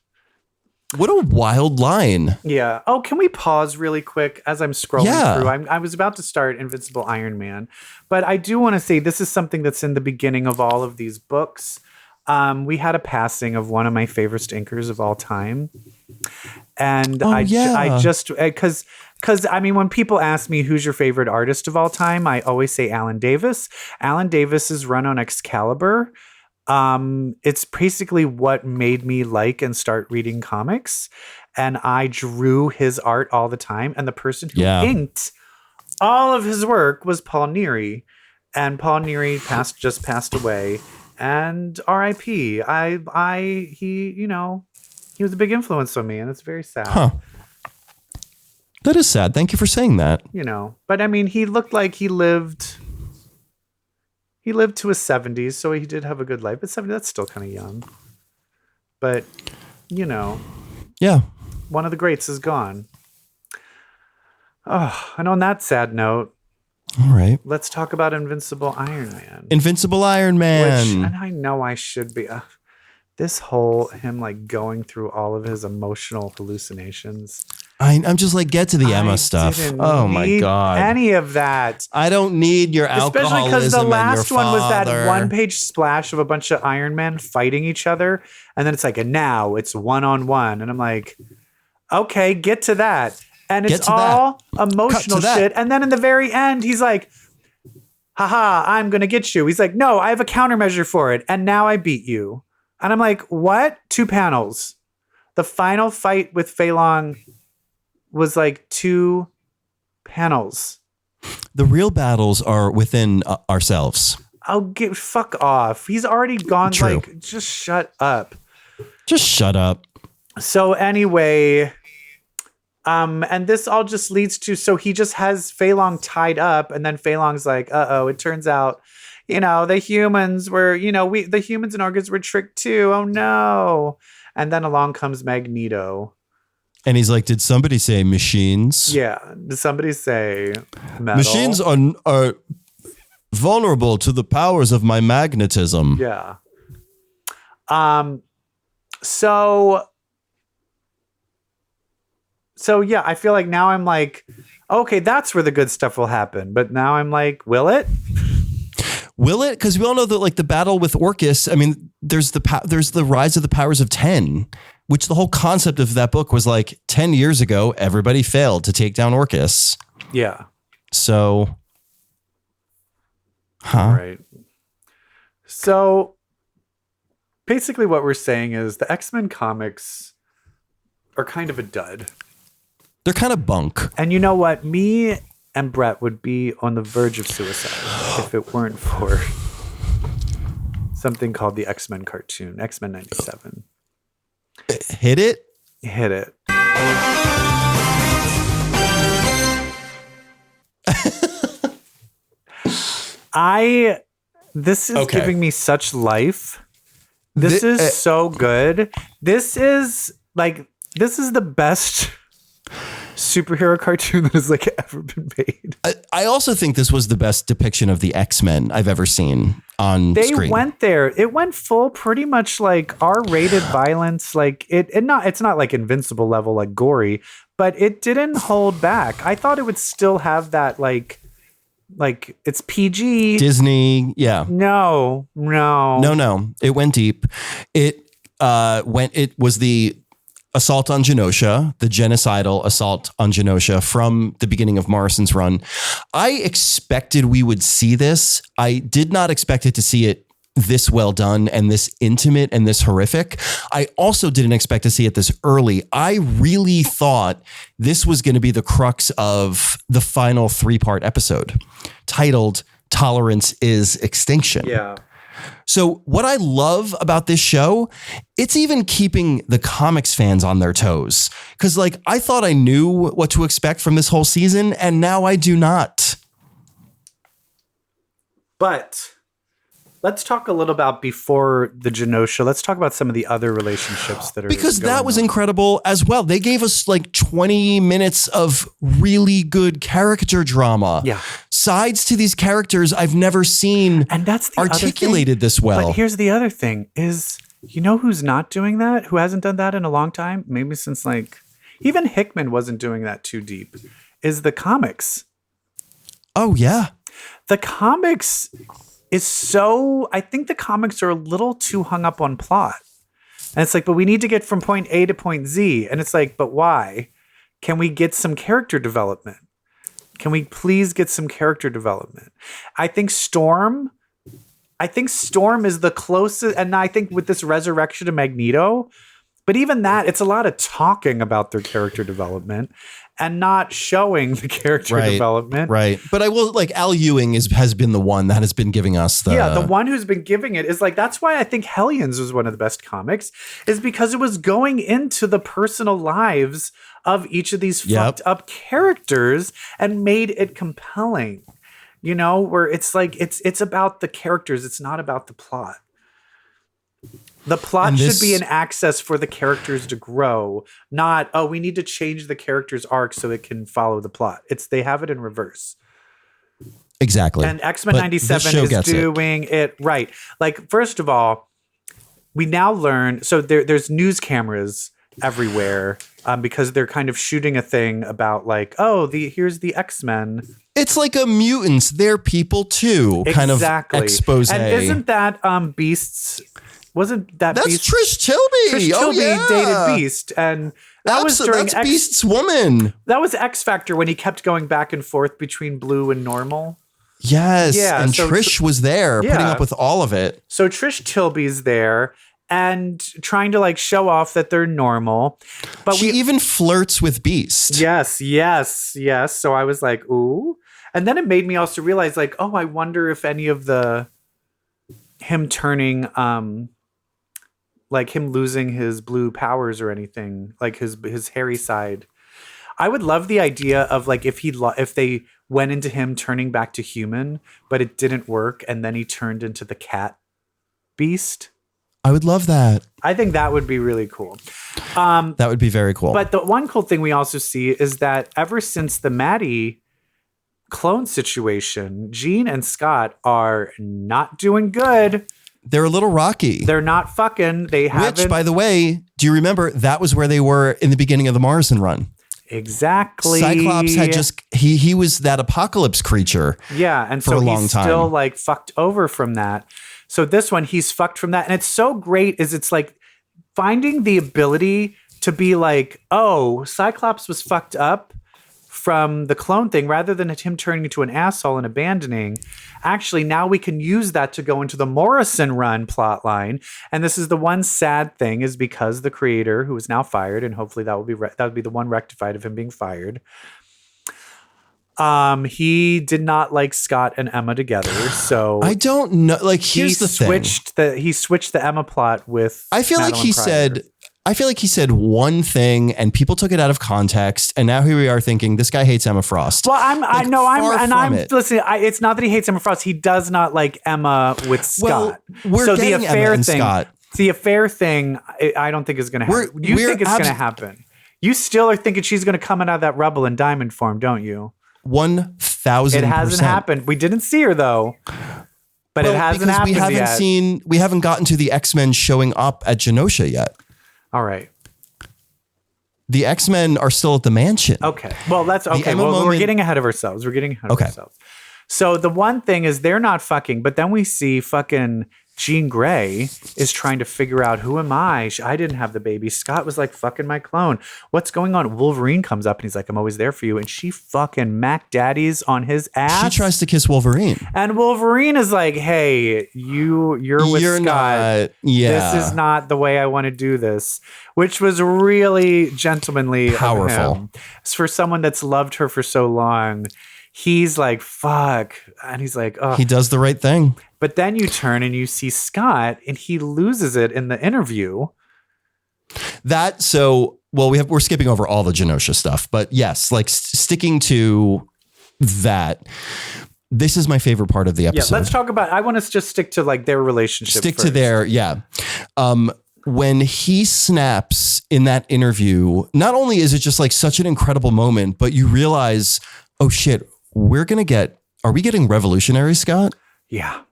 What a wild line. Yeah. Oh, can we pause really quick as I'm scrolling through? I was about to start Invincible Iron Man, but I do want to say this is something that's in the beginning of all of these books. We had a passing of one of my favorite inkers of all time. And I just, because I mean, when people ask me who's your favorite artist of all time, I always say Alan Davis. Alan Davis's run on Excalibur. It's basically what made me like and start reading comics. And I drew his art all the time. And the person who inked all of his work was Paul Neary. And Paul Neary just passed away. And R.I.P. He was a big influence on me, and it's very sad. Huh. That is sad. Thank you for saying that. But I mean, he looked like he lived to his 70s, so he did have a good life. But 70, that's still kind of young. But, yeah, one of the greats is gone. Oh, and on that sad note, all right, let's talk about Invincible Iron Man. Invincible Iron Man. And I know I should be. This whole him like going through all of his emotional hallucinations. I'm just like, get to the Emma stuff. Oh my God. Any of that. I don't need your alcoholism. Especially because the last and your one was that father. 1-page splash of a bunch of Iron Men fighting each other. And then it's like, and now it's one-on-one. And I'm like, okay, get to that. And Get it's to that. all emotional that. shit. And then in the very end, he's like, haha, I'm going to get you. He's like, no, I have a countermeasure for it. And now I beat you. And I'm like, what? 2 panels. The final fight with Fei Long was like 2 panels. The real battles are within ourselves. Fuck off. He's already gone. True. Like, just shut up. Just shut up. So anyway, and this all just leads to, so he just has Fei Long tied up, and then Fei Long's like, it turns out, the humans were, the humans and organs were tricked too. Oh no. And then along comes Magneto. And he's like, did somebody say machines? Yeah. Did somebody say metal? Machines are vulnerable to the powers of my magnetism. Yeah. So yeah, I feel like now I'm like, okay, that's where the good stuff will happen. But now I'm like, will it? Will it? Because we all know that like the battle with Orcus, I mean, there's the rise of the powers of 10, which the whole concept of that book was like 10 years ago, everybody failed to take down Orcus. Yeah. So, Right. So basically what we're saying is the X-Men comics are kind of a dud. They're kind of bunk. And you know what? Me and Brett would be on the verge of suicide if it weren't for something called the X-Men cartoon, X-Men 97. Hit it? Hit it. This is giving me such life. This is so good. This is the best superhero cartoon that has like ever been made. I also think this was the best depiction of the X-Men I've ever seen on screen. They went there. It went full pretty much like R-rated violence. Like it's not like Invincible level, like gory, but it didn't hold back. I thought it would still have that like it's PG. Disney. Yeah. No. It went deep. It was the assault on Genosha, the genocidal assault on Genosha from the beginning of Morrison's run. I expected we would see this. I did not expect it to see it this well done and this intimate and this horrific. I also didn't expect to see it this early. I really thought this was going to be the crux of the final 3-part episode titled Tolerance is Extinction. Yeah. So what I love about this show, it's even keeping the comics fans on their toes. Because like I thought I knew what to expect from this whole season, and now I do not. But let's talk a little about before the Genosha. Let's talk about some of the other relationships that are because going that was on. incredible as well. They gave us like 20 minutes of really good character drama. Yeah. Sides to these characters I've never seen And that's the articulated other thing. this well. But here's the other thing is, you know who's not doing that? Who hasn't done that in a long time? Maybe since like, even Hickman wasn't doing that too deep, is the comics. Oh, yeah. The comics I think the comics are a little too hung up on plot. And it's like, but we need to get from point A to point Z. And it's like, but why? Can we get some character development? Can we please get some character development? I think Storm is the closest. And I think with this Resurrection of Magneto, but even that, it's a lot of talking about their character development and not showing the character development. Right. But I will like Al Ewing has been the one that has been giving us the one who's been giving it is like, that's why I think Hellions was one of the best comics, is because it was going into the personal lives of each of these fucked up characters and made it compelling, where it's like, it's about the characters. It's not about the plot. The plot should be an access for the characters to grow, not, we need to change the character's arc so it can follow the plot. They have it in reverse. Exactly. And X-Men 97 is doing it right. Like, first of all, we now learn, so there's news cameras everywhere because they're kind of shooting a thing about like, here's the X-Men. It's like a mutants. They're people too. Kind of expose. And isn't that Beast's... Wasn't that That's Beast? Trish Tilby. Trish Tilby dated Beast, and That was during that's Beast's woman. That was X Factor when he kept going back and forth between blue and normal. Yes. Yeah, and so- Trish was there putting Yeah. up with all of it. So Trish Tilby's there and trying to like show off that they're normal. But She even flirts with Beast. Yes. So I was like, ooh. And then it made me also realize like, oh, I wonder if any of him turning, like him losing his blue powers or anything, like his hairy side. I would love the idea of like if they went into him turning back to human, but it didn't work, and then he turned into the cat beast. I would love that. I think that would be really cool. That would be very cool. But the one cool thing we also see is that ever since the Maddie clone situation, Jean and Scott are not doing good. They're a little rocky. They're not fucking. They haven't. Which, by the way, do you remember that was where they were in the beginning of the Morrison run? Exactly. Cyclops had just he was that apocalypse creature. Yeah, and for so a long he's time. still like fucked over from that. So this one, he's fucked from that, and it's so great. It's like finding the ability to be like, oh, Cyclops was fucked up from the clone thing, rather than him turning into an asshole and abandoning. Actually, now we can use that to go into the Morrison run plot line. And this is the one sad thing, is because the creator, who is now fired, and hopefully that would be the one rectified of him being fired. He did not like Scott and Emma together, so I don't know. Like, here's the thing. He switched the Emma plot with. I feel like Madeline he Pryor. said. I feel like he said one thing and people took it out of context, and now here we are thinking this guy hates Emma Frost. Well, listen. It's not that he hates Emma Frost. He does not like Emma with Scott. We're so getting the affair Emma and thing, Scott. the affair thing, I don't think is going to happen. You think it's going to happen? You still are thinking she's going to come out of that rubble in diamond form, don't you? 1,000%. It hasn't happened. We didn't see her though, but it hasn't happened yet. We haven't gotten to the X-Men showing up at Genosha yet. All right. The X-Men are still at the mansion. Okay. Well, that's okay. Well, we're getting ahead of ourselves. So the one thing is they're not fucking, but then we see fucking Jean Grey is trying to figure out, who am I? I didn't have the baby. Scott was like fucking my clone. What's going on? Wolverine comes up and he's like, I'm always there for you. And she fucking Mac Daddies on his ass. She tries to kiss Wolverine. And Wolverine is like, hey, you're with Scott. Not, yeah. This is not the way I want to do this, which was really gentlemanly. Powerful. Of him. For someone that's loved her for so long, he's like, fuck. And he's like, oh. He does the right thing. But then you turn and you see Scott and he loses it in the interview. We're skipping over all the Genosha stuff, but yes, like sticking to that. This is my favorite part of the episode. Yeah, let's talk about, I want to just stick to like their relationship. When he snaps in that interview, not only is it just like such an incredible moment, but you realize, oh shit, are we getting revolutionary Scott? Yeah.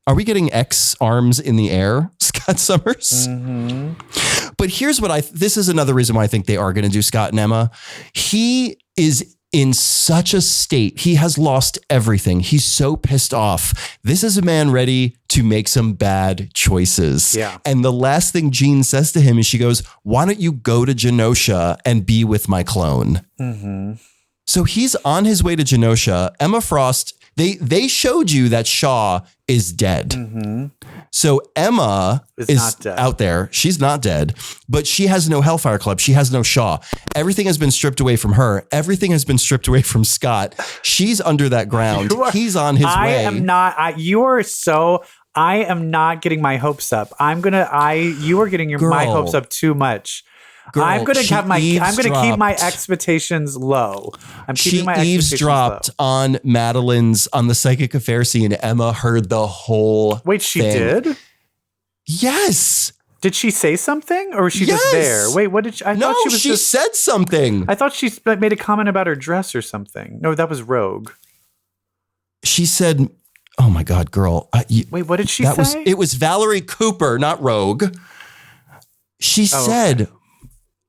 Are we getting X arms in the air, Scott Summers? Mm-hmm. But here's this is another reason why I think they are going to do Scott and Emma. He is in such a state. He has lost everything. He's so pissed off. This is a man ready to make some bad choices. Yeah. And the last thing Jean says to him is she goes, why don't you go to Genosha and be with my clone? Mm-hmm. So he's on his way to Genosha. Emma Frost, they showed you that Shaw is dead. Mm-hmm. So Emma is not dead. out there. She's not dead, but she has no Hellfire Club. She has no Shaw. Everything has been stripped away from her. Everything has been stripped away from Scott. She's under that ground. He's on his way. I am not getting my hopes up. You are getting my hopes up too much. Girl, I'm going to keep my expectations low. She eavesdropped on the psychic affair scene. Emma heard the whole Wait, she thing. did? Yes. Did she say something or was she just there? Wait, what did she? She said something. I thought she made a comment about her dress or something. No, that was Rogue. She said, oh my God, girl. Wait, what did she say? It was Valerie Cooper, not Rogue. She said... Okay.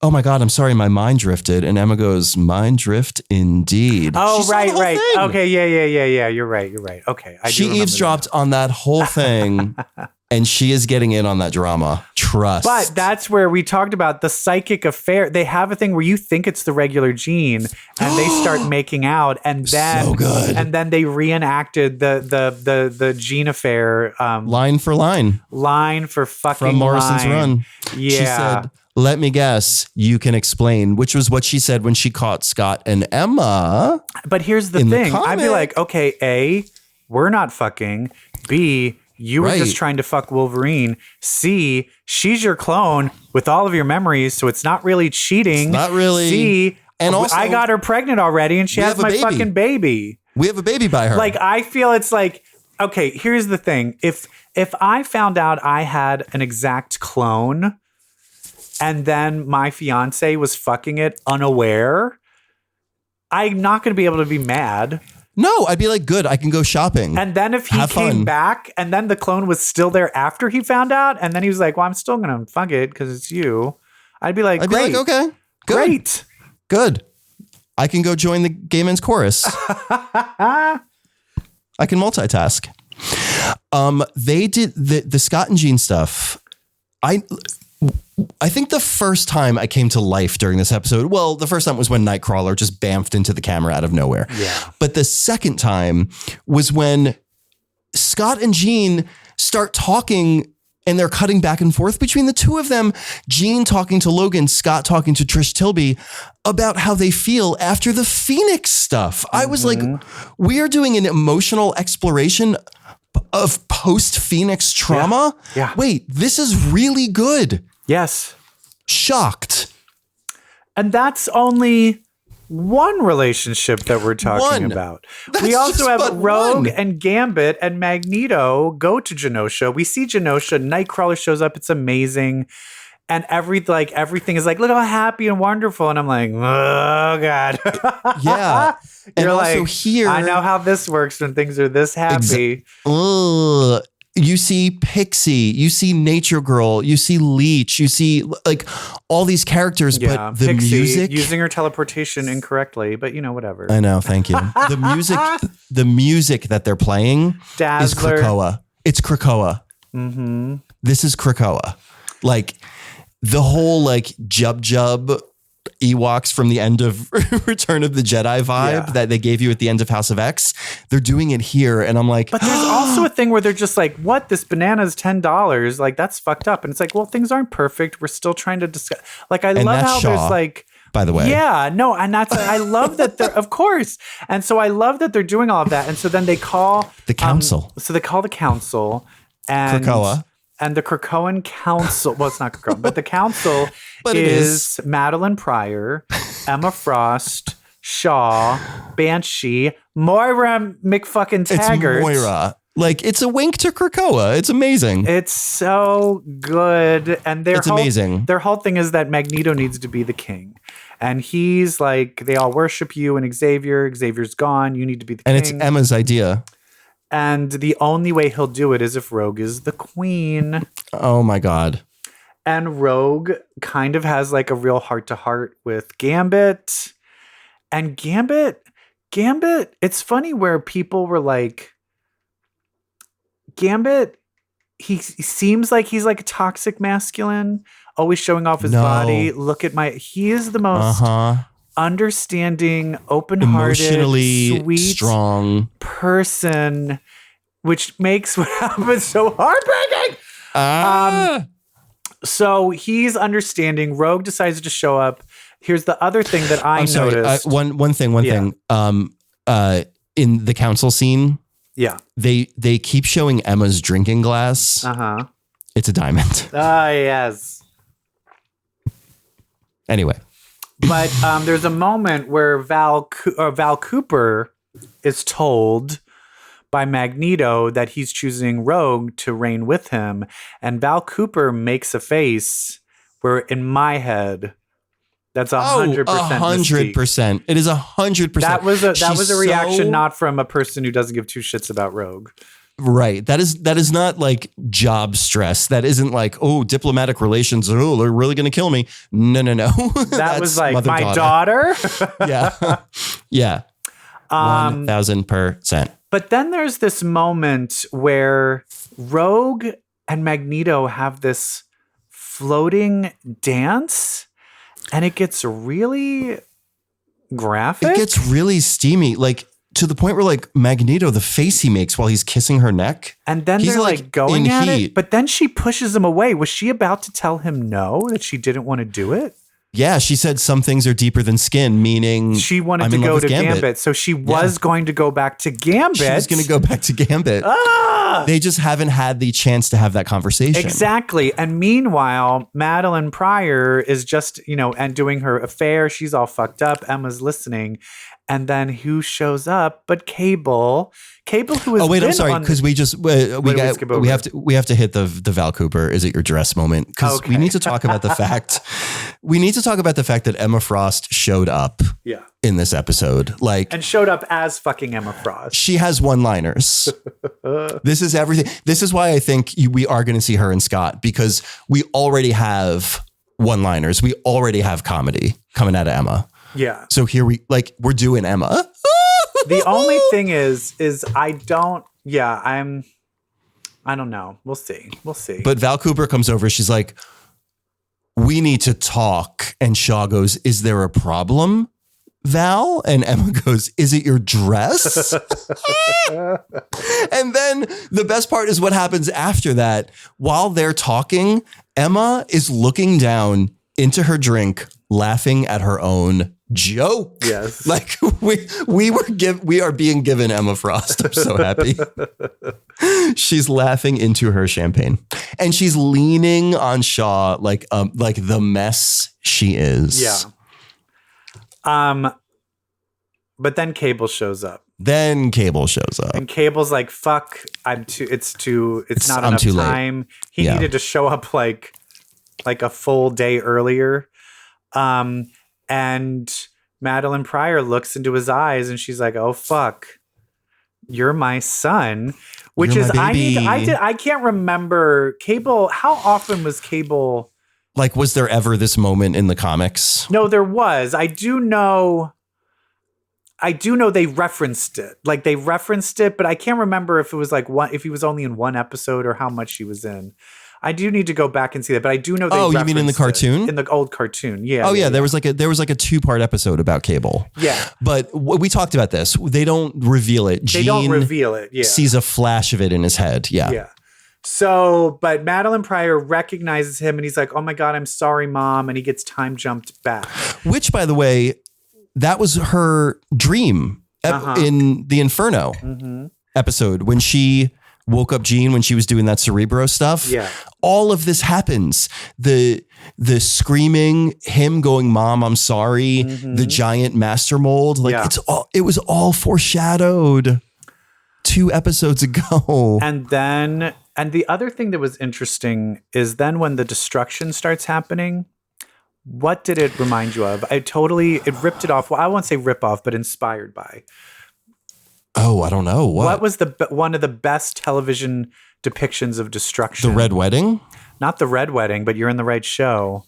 oh my God, I'm sorry, my mind drifted. And Emma goes, mind drift indeed. Oh, She saw right, the whole right. thing. Okay, yeah. You're right. Okay. I do She remember eavesdropped on that whole thing, and she is getting in on that drama. Trust. But that's where we talked about the psychic affair. They have a thing where you think it's the regular Jean, and they start making out, and then So good. and then they reenacted the Jean affair line for line line for fucking from Morrison's line. run. Yeah. She said, let me guess, you can explain, which was what she said when she caught Scott and Emma. But here's the in the thing. I'd be comic. like, okay, A, we're not fucking. B, you were just Right. trying to fuck Wolverine. C, she's your clone with all of your memories, so it's not really cheating. Not really. C, And also, I got her pregnant already, and she we has have a my baby. fucking baby. we have a baby by her. Like, I feel it's like, okay, here's the thing. If I found out I had an exact clone and then my fiance was fucking it unaware, I'm not going to be able to be mad. no, I'd be like, good, I can go shopping. And then if he Have came fun. back and then the clone was still there after he found out, and then he was like, well, I'm still going to fuck it because it's you, I'd be like, I'd great. be like, okay, good, Great. good. I can go join the gay men's chorus. I can multitask. They did the Scott and Jean stuff. I think the first time I came to life during this episode, well, the first time was when Nightcrawler just bamfed into the camera out of nowhere. Yeah. But the second time was when Scott and Jean start talking, and they're cutting back and forth between the two of them. Jean talking to Logan, Scott talking to Trish Tilby about how they feel after the Phoenix stuff. I was like, we are doing an emotional exploration of post-Phoenix trauma. Yeah. Wait, this is really good. Yes. Shocked. And that's only one relationship that we're talking One. about. That's We also just have but Rogue one. and Gambit and Magneto go to Genosha. We see Genosha. Nightcrawler shows up. It's amazing. And everything is like, look how happy and wonderful. And I'm like, oh God. Yeah. And You're also like, here, I know how this works when things are this happy. ugh, you see Pixie, you see Nature Girl, you see Leech, you see like all these characters, Yeah. but the Pixie music. using her teleportation incorrectly, but whatever. I know, thank you. The music that they're playing is Dazzler. Krakoa. It's Krakoa. Mm-hmm. This is Krakoa. Like the whole like Jub Ewoks from the end of Return of the Jedi vibe Yeah. that they gave you at the end of House of X. They're doing it here. And I'm like, But there's also a thing where they're just like, what? This banana's $10. Like, that's fucked up. And it's like, well, things aren't perfect. We're still trying to discuss. Like, I love that's how Shaw, there's like, by the way. yeah, no. And that's, I love that they're, of course. And so I love that they're doing all of that. And so then they call The council. So they call the council and Krakoa. And the Krakoan council, well, it's not Krakoa, but the council But it is Madeline Pryor, Emma Frost, Shaw, Banshee, Moira McFucking Taggart. It's Moira. Like, it's a wink to Krakoa. It's amazing. It's so good. And It's amazing. Their whole thing is that Magneto needs to be the king. And he's like, they all worship you and Xavier. Xavier's gone. You need to be the And king. it's Emma's idea. And the only way he'll do it is if Rogue is the queen. Oh my God. And Rogue kind of has like a real heart-to-heart with Gambit. And Gambit, it's funny where people were like, Gambit, he seems like he's like a toxic masculine, always showing off his No. body. He is the most understanding, open-hearted, Emotionally sweet strong. person, which makes what happens so heartbreaking. So he's understanding. Rogue decides to show up. Here's the other thing that I I'm sorry. noticed. One thing. In the council scene, Yeah. they keep showing Emma's drinking glass. Uh-huh. It's a diamond. Ah, yes. Anyway. But there's a moment where Val Cooper is told by Magneto that he's choosing Rogue to reign with him. And Val Cooper makes a face where, in my head, that's 100% 100%. It is 100%. That was a reaction so- not from a person who doesn't give two shits about Rogue. Right. That is not like job stress. That isn't like, oh, diplomatic relations. Oh, they're really going to kill me. No. That was like my daughter. Yeah. Yeah. 1000%. But then there's this moment where Rogue and Magneto have this floating dance, and it gets really graphic. It gets really steamy. Like, to the point where like Magneto, the face he makes while he's kissing her neck. And then he's they're like going at heat. it. But then she pushes him away. Was she about to tell him no, that she didn't want to do it? Yeah, she said some things are deeper than skin, meaning she wanted to go to Gambit. So she was going to go back to Gambit. She was going to go back to Gambit. They just haven't had the chance to have that conversation. Exactly. And meanwhile, Madeline Pryor is just, and doing her affair. She's all fucked up. Emma's listening. And then who shows up but Cable? Cable, who is I'm sorry, because we have to hit the Val Cooper "Is it your dress?" moment, because we need to talk about the fact that Emma Frost showed up in this episode, and showed up as fucking Emma Frost. She has one-liners. This is everything. This is why I think we are going to see her and Scott, because we already have one-liners. We already have comedy coming out of Emma. Yeah. So here we're doing Emma. The only thing is I don't know. We'll see. But Val Cooper comes over. She's like, we need to talk. And Shaw goes, is there a problem, Val? And Emma goes, is it your dress? And then the best part is what happens after that. While they're talking, Emma is looking down into her drink, laughing at her own joke. Yes. Like we are being given Emma Frost. I'm so happy. She's laughing into her champagne, and she's leaning on Shaw like the mess she is. Yeah. But then Cable shows up. And Cable's like, fuck, it's not enough time. He needed to show up like a full day earlier. And Madeline Pryor looks into his eyes and she's like, oh, fuck, you're my son, which is, I can't remember Cable. How often was Cable? Like, was there ever this moment in the comics? No, there was. I do know they referenced it. Like, they referenced it, but I can't remember if it was if he was only in one episode or how much he was in. I do need to go back and see that, but I do know they you mean in the cartoon? In the old cartoon, yeah. Oh yeah, there was like a 2-part episode about Cable. Yeah, but we talked about this. They don't reveal it. Yeah, sees a flash of it in his head. Yeah, yeah. So, but Madeline Pryor recognizes him, and he's like, "Oh my God, I'm sorry, Mom," and he gets time jumped back. Which, by the way, that was her dream in the Inferno episode when she woke up Jean when she was doing that Cerebro stuff. Yeah. All of this happens. The screaming, him going, Mom, I'm sorry. The giant master mold. It was all foreshadowed 2 episodes ago. And the other thing that was interesting is then when the destruction starts happening, what did it remind you of? It ripped it off. Well, I won't say rip off, but inspired by. Oh, I don't know. What was one of the best television depictions of destruction? The Red Wedding? Not the Red Wedding, but you're in the right show.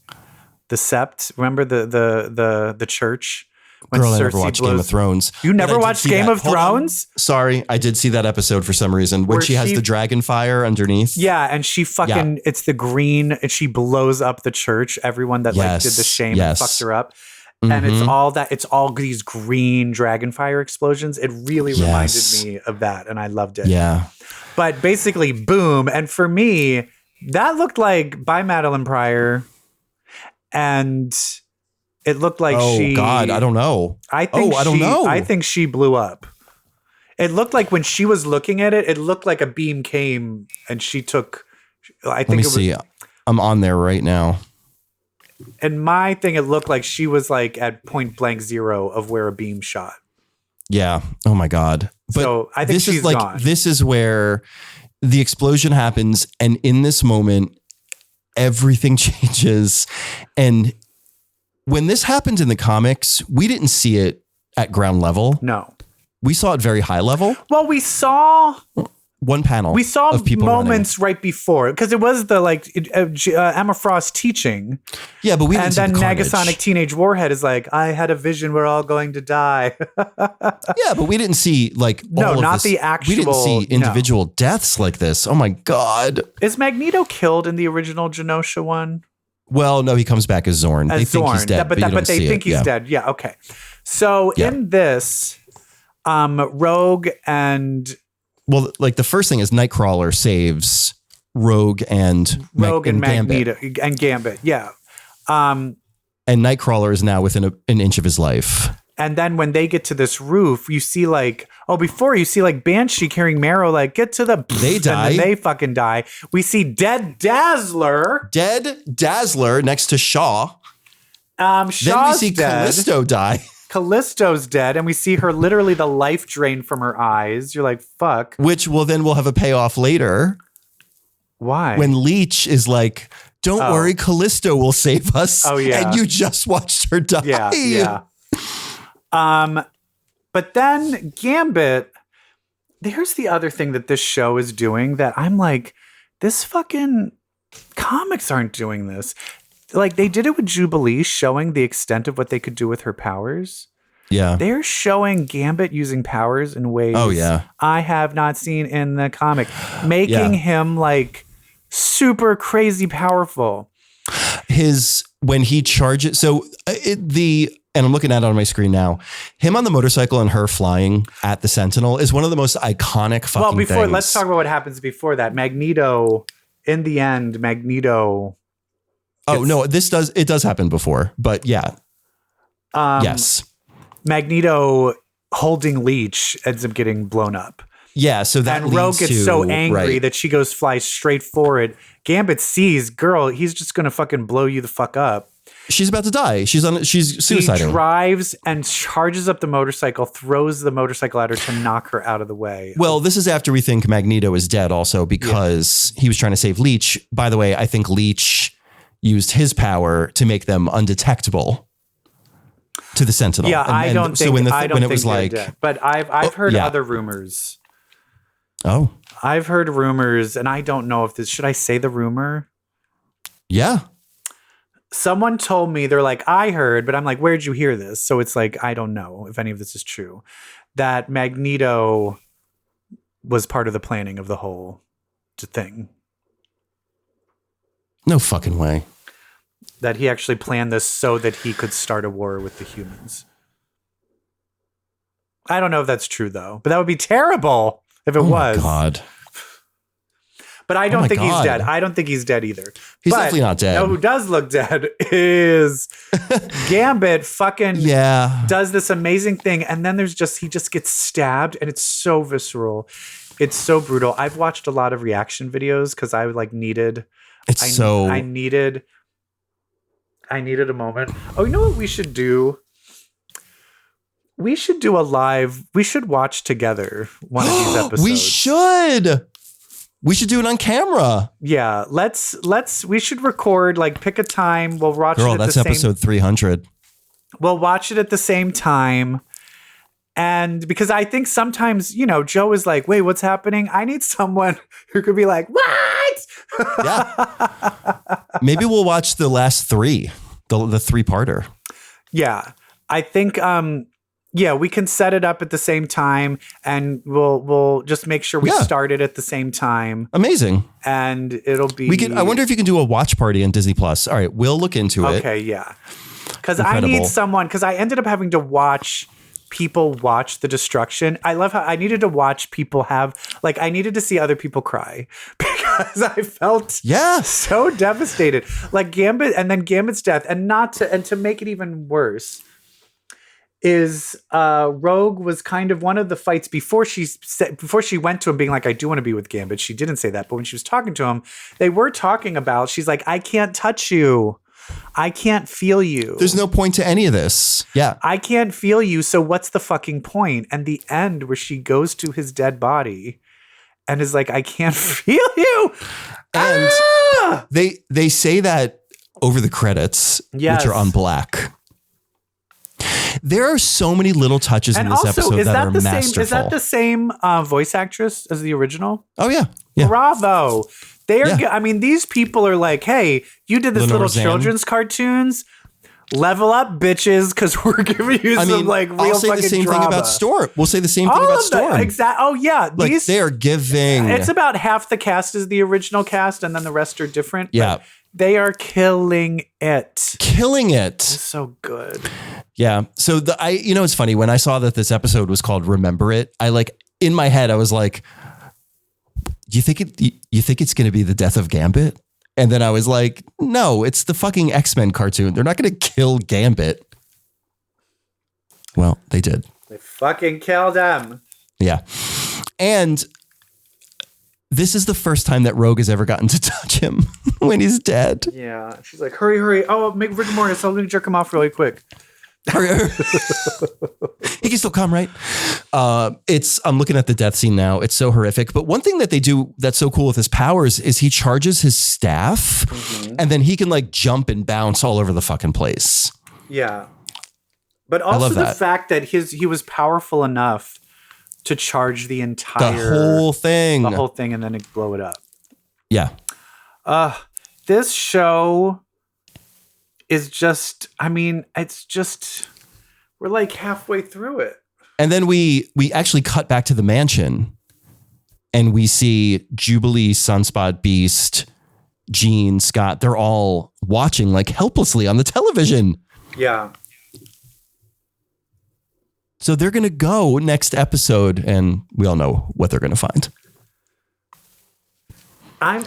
The Sept. Remember the church? When Girl, I never watched Game of Thrones. You never watched Game of Thrones? Sorry, I did see that episode for some reason. When she has the dragon fire underneath. Yeah, and she fucking, it's the green, and she blows up the church. Everyone that did the shame and fucked her up. And it's all these green dragonfire explosions. It really reminded me of that, and I loved it. Yeah. But basically, boom. And for me, that looked like by Madeline Pryor, and it looked like she. Oh God, I don't know. I don't know. I think she blew up. It looked like when she was looking at it, it looked like a beam came and she took. Let me see. I'm on there right now. And my thing, it looked like she was like at point blank zero of where a beam shot. Yeah. Oh my God. But so I think she's gone. This is where the explosion happens. And in this moment, everything changes. And when this happened in the comics, we didn't see it at ground level. No. We saw it very high level. Well, we saw one panel. We saw of people moments right before, because it was the Emma Frost teaching. Yeah, but we didn't see then the carnage. Negasonic Teenage Warhead is like, I had a vision, we're all going to die. Yeah, but we didn't see like No, all of not this. the actual. We didn't see individual deaths like this. Oh my god! Is Magneto killed in the original Genosha one? Well, no, he comes back as Zorn. They think he's dead, but, you don't but they see think it. he's dead. Yeah, okay. So in this, Rogue and well, like the first thing is Nightcrawler saves Rogue and Magneto Gambit. and Gambit. Yeah. And Nightcrawler is now within an inch of his life. And then when they get to this roof, you see before you see Banshee carrying Marrow, get to the. They die. And then they fucking die. We see dead Dazzler. Dead Dazzler next to Shaw. Shaw's then we see dead. Callisto die. Callisto's dead, and we see her literally the life drain from her eyes. You're like, fuck. Which we'll have a payoff later. Why? When Leech is like, don't worry, Callisto will save us. Oh, yeah. And you just watched her die. Yeah. But then Gambit, here's the other thing that this show is doing that I'm like, this fucking comics aren't doing this. They did it with Jubilee, showing the extent of what they could do with her powers. Yeah. They're showing Gambit using powers in ways I have not seen in the comic, making him super crazy powerful. When he charges, and I'm looking at it on my screen now, him on the motorcycle and her flying at the Sentinel is one of the most iconic fucking things. Let's talk about what happens before that. Magneto, in the end, it does happen before, but yeah. Yes. Magneto holding Leech ends up getting blown up. Yeah, so that and Rogue gets so angry that she flies straight for it. Gambit sees, girl, he's just gonna fucking blow you the fuck up. She's about to die. She's suiciding. He drives and charges up the motorcycle, throws the motorcycle at her to knock her out of the way. Well, this is after we think Magneto is dead also because he was trying to save Leech. By the way, I think Leech used his power to make them undetectable to the Sentinel. Yeah, I don't think. When it was dead. But I've heard other rumors. Oh, I've heard rumors, and I don't know if this. Should I say the rumor? Yeah. Someone told me, they're like, I heard, but I'm like, where'd you hear this? So it's like, I don't know if any of this is true. That Magneto was part of the planning of the whole thing. No fucking way. That he actually planned this so that he could start a war with the humans. I don't know if that's true, though, but that would be terrible if it was. Oh, my God. But I don't think he's dead. I don't think he's dead either. He's definitely not dead. No, who does look dead is Gambit fucking does this amazing thing. And then he just gets stabbed, and it's so visceral. It's so brutal. I've watched a lot of reaction videos because I needed a moment. Oh, you know what we should do? We should do we should watch together one of these episodes. We should do it on camera. Yeah, we should record, pick a time. We'll watch it at that's the same. episode 300. We'll watch it at the same time. And because I think sometimes, Joe is like, wait, what's happening? I need someone who could be like, what? Yeah. Maybe we'll watch the last three, the three-parter. Yeah. I think, we can set it up at the same time, and we'll just make sure we start it at the same time. Amazing. And it'll be. I wonder if you can do a watch party on Disney Plus. All right, we'll look into it. Okay, yeah. Because I need someone. Because I ended up having to watch people watch the destruction. I love how I needed to watch people I needed to see other people cry because I felt so devastated. Gambit, and then Gambit's death, and to make it even worse. Is Rogue was kind of one of the fights before she went to him being like, I do want to be with Gambit. She didn't say that, but when she was talking to him, they were talking about, she's like, I can't touch you. I can't feel you. There's no point to any of this. Yeah. I can't feel you. So what's the fucking point? And the end where she goes to his dead body and is like, I can't feel you. And they say that over the credits, which are on black. There are so many little touches in this episode that are masterful. Is that the same voice actress as the original? Oh, yeah. Yeah. Bravo. They are. I mean, these people are like, hey, you did this Lena little Roseanne. children's cartoons. Level up, bitches, because we're giving you some like real I'll say fucking the same drama. thing about Storm. We'll say the same thing All about of that, Storm. exactly. Oh yeah, Like they are giving. It's about half the cast is the original cast, and then the rest are different. Yeah. They are killing it. Killing it. It's so good. Yeah. So it's funny when I saw that this episode was called Remember It, I like in my head, I was like, you think it's going to be the death of Gambit? And then I was like, no, it's the fucking X-Men cartoon. They're not going to kill Gambit. Well, they did. They fucking killed him. Yeah. And this is the first time that Rogue has ever gotten to touch him when he's dead. Yeah. She's like, hurry. Oh, make rigor mortis. I'm going to jerk him off really quick. He can still come, right? I'm looking at the death scene now. It's so horrific. But one thing that they do that's so cool with his powers is he charges his staff and then he can like jump and bounce all over the fucking place. Yeah. But also the fact that he was powerful enough to charge the whole thing and then blow it up. Yeah. This show is just, it's just, we're like halfway through it. And then we actually cut back to the mansion and we see Jubilee, Sunspot, Beast, Jean, Scott. They're all watching like helplessly on the television. Yeah. So they're going to go next episode and we all know what they're going to find.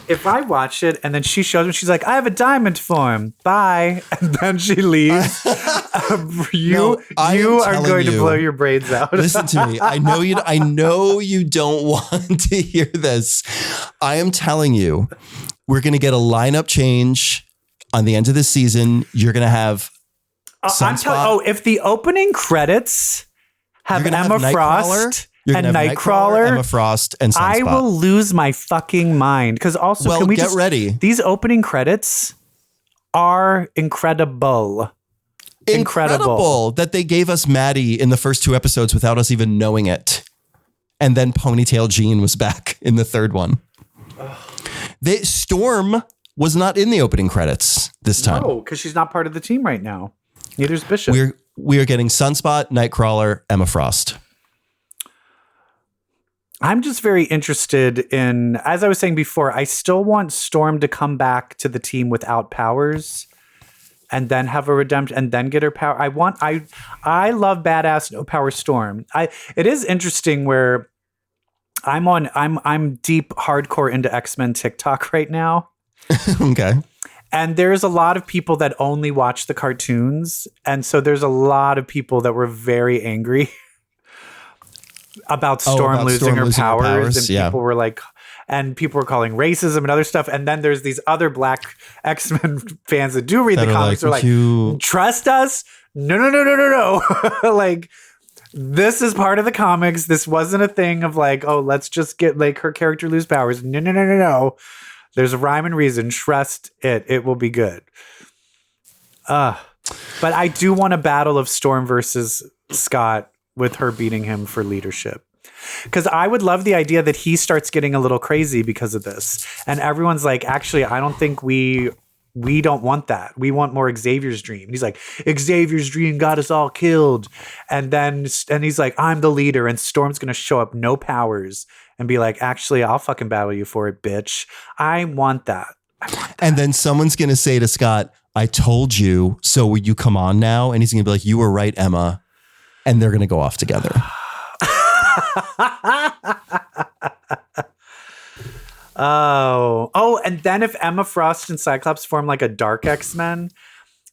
If I watch it and then she shows me, she's like, I have a diamond for him. Bye. And then she leaves. You are going to blow your brains out. Listen to me. I know you don't want to hear this. I am telling you, we're going to get a lineup change on the end of this season. You're going to have if the opening credits have Emma Frost and Nightcrawler, Emma Frost, and Sunspot, I will lose my fucking mind. Because also, can we get ready? These opening credits are incredible. Incredible that they gave us Maddie in the first 2 episodes without us even knowing it, and then Ponytail Jean was back in the third one. Storm was not in the opening credits this time. No, because she's not part of the team right now. Neither's Bishop. We are getting Sunspot, Nightcrawler, Emma Frost. I'm just very interested in, as I was saying before, I still want Storm to come back to the team without powers and then have a redemption and then get her power. I love badass no power Storm. It is interesting where I'm deep hardcore into X-Men TikTok right now. Okay. And there's a lot of people that only watch the cartoons. And so there's a lot of people that were very angry about Storm losing her powers. And people were like, and people were calling racism and other stuff. And then there's these other black X-Men fans that do read the comics. They're like, trust us. No. Like, this is part of the comics. This wasn't a thing of like, oh, let's just get like her character lose powers. No. There's a rhyme and reason. Trust it. It will be good. But I do want a battle of Storm versus Scott with her beating him for leadership. Because I would love the idea that he starts getting a little crazy because of this. And everyone's like, actually, I don't think we don't want that. We want more Xavier's dream. And he's like, Xavier's dream got us all killed. And he's like, I'm the leader. And Storm's going to show up, no powers, and be like, actually, I'll fucking battle you for it, bitch. I want that. And then someone's going to say to Scott, I told you, so will you come on now? And he's going to be like, you were right, Emma. And they're going to go off together. Oh, and then if Emma Frost and Cyclops form like a dark X-Men,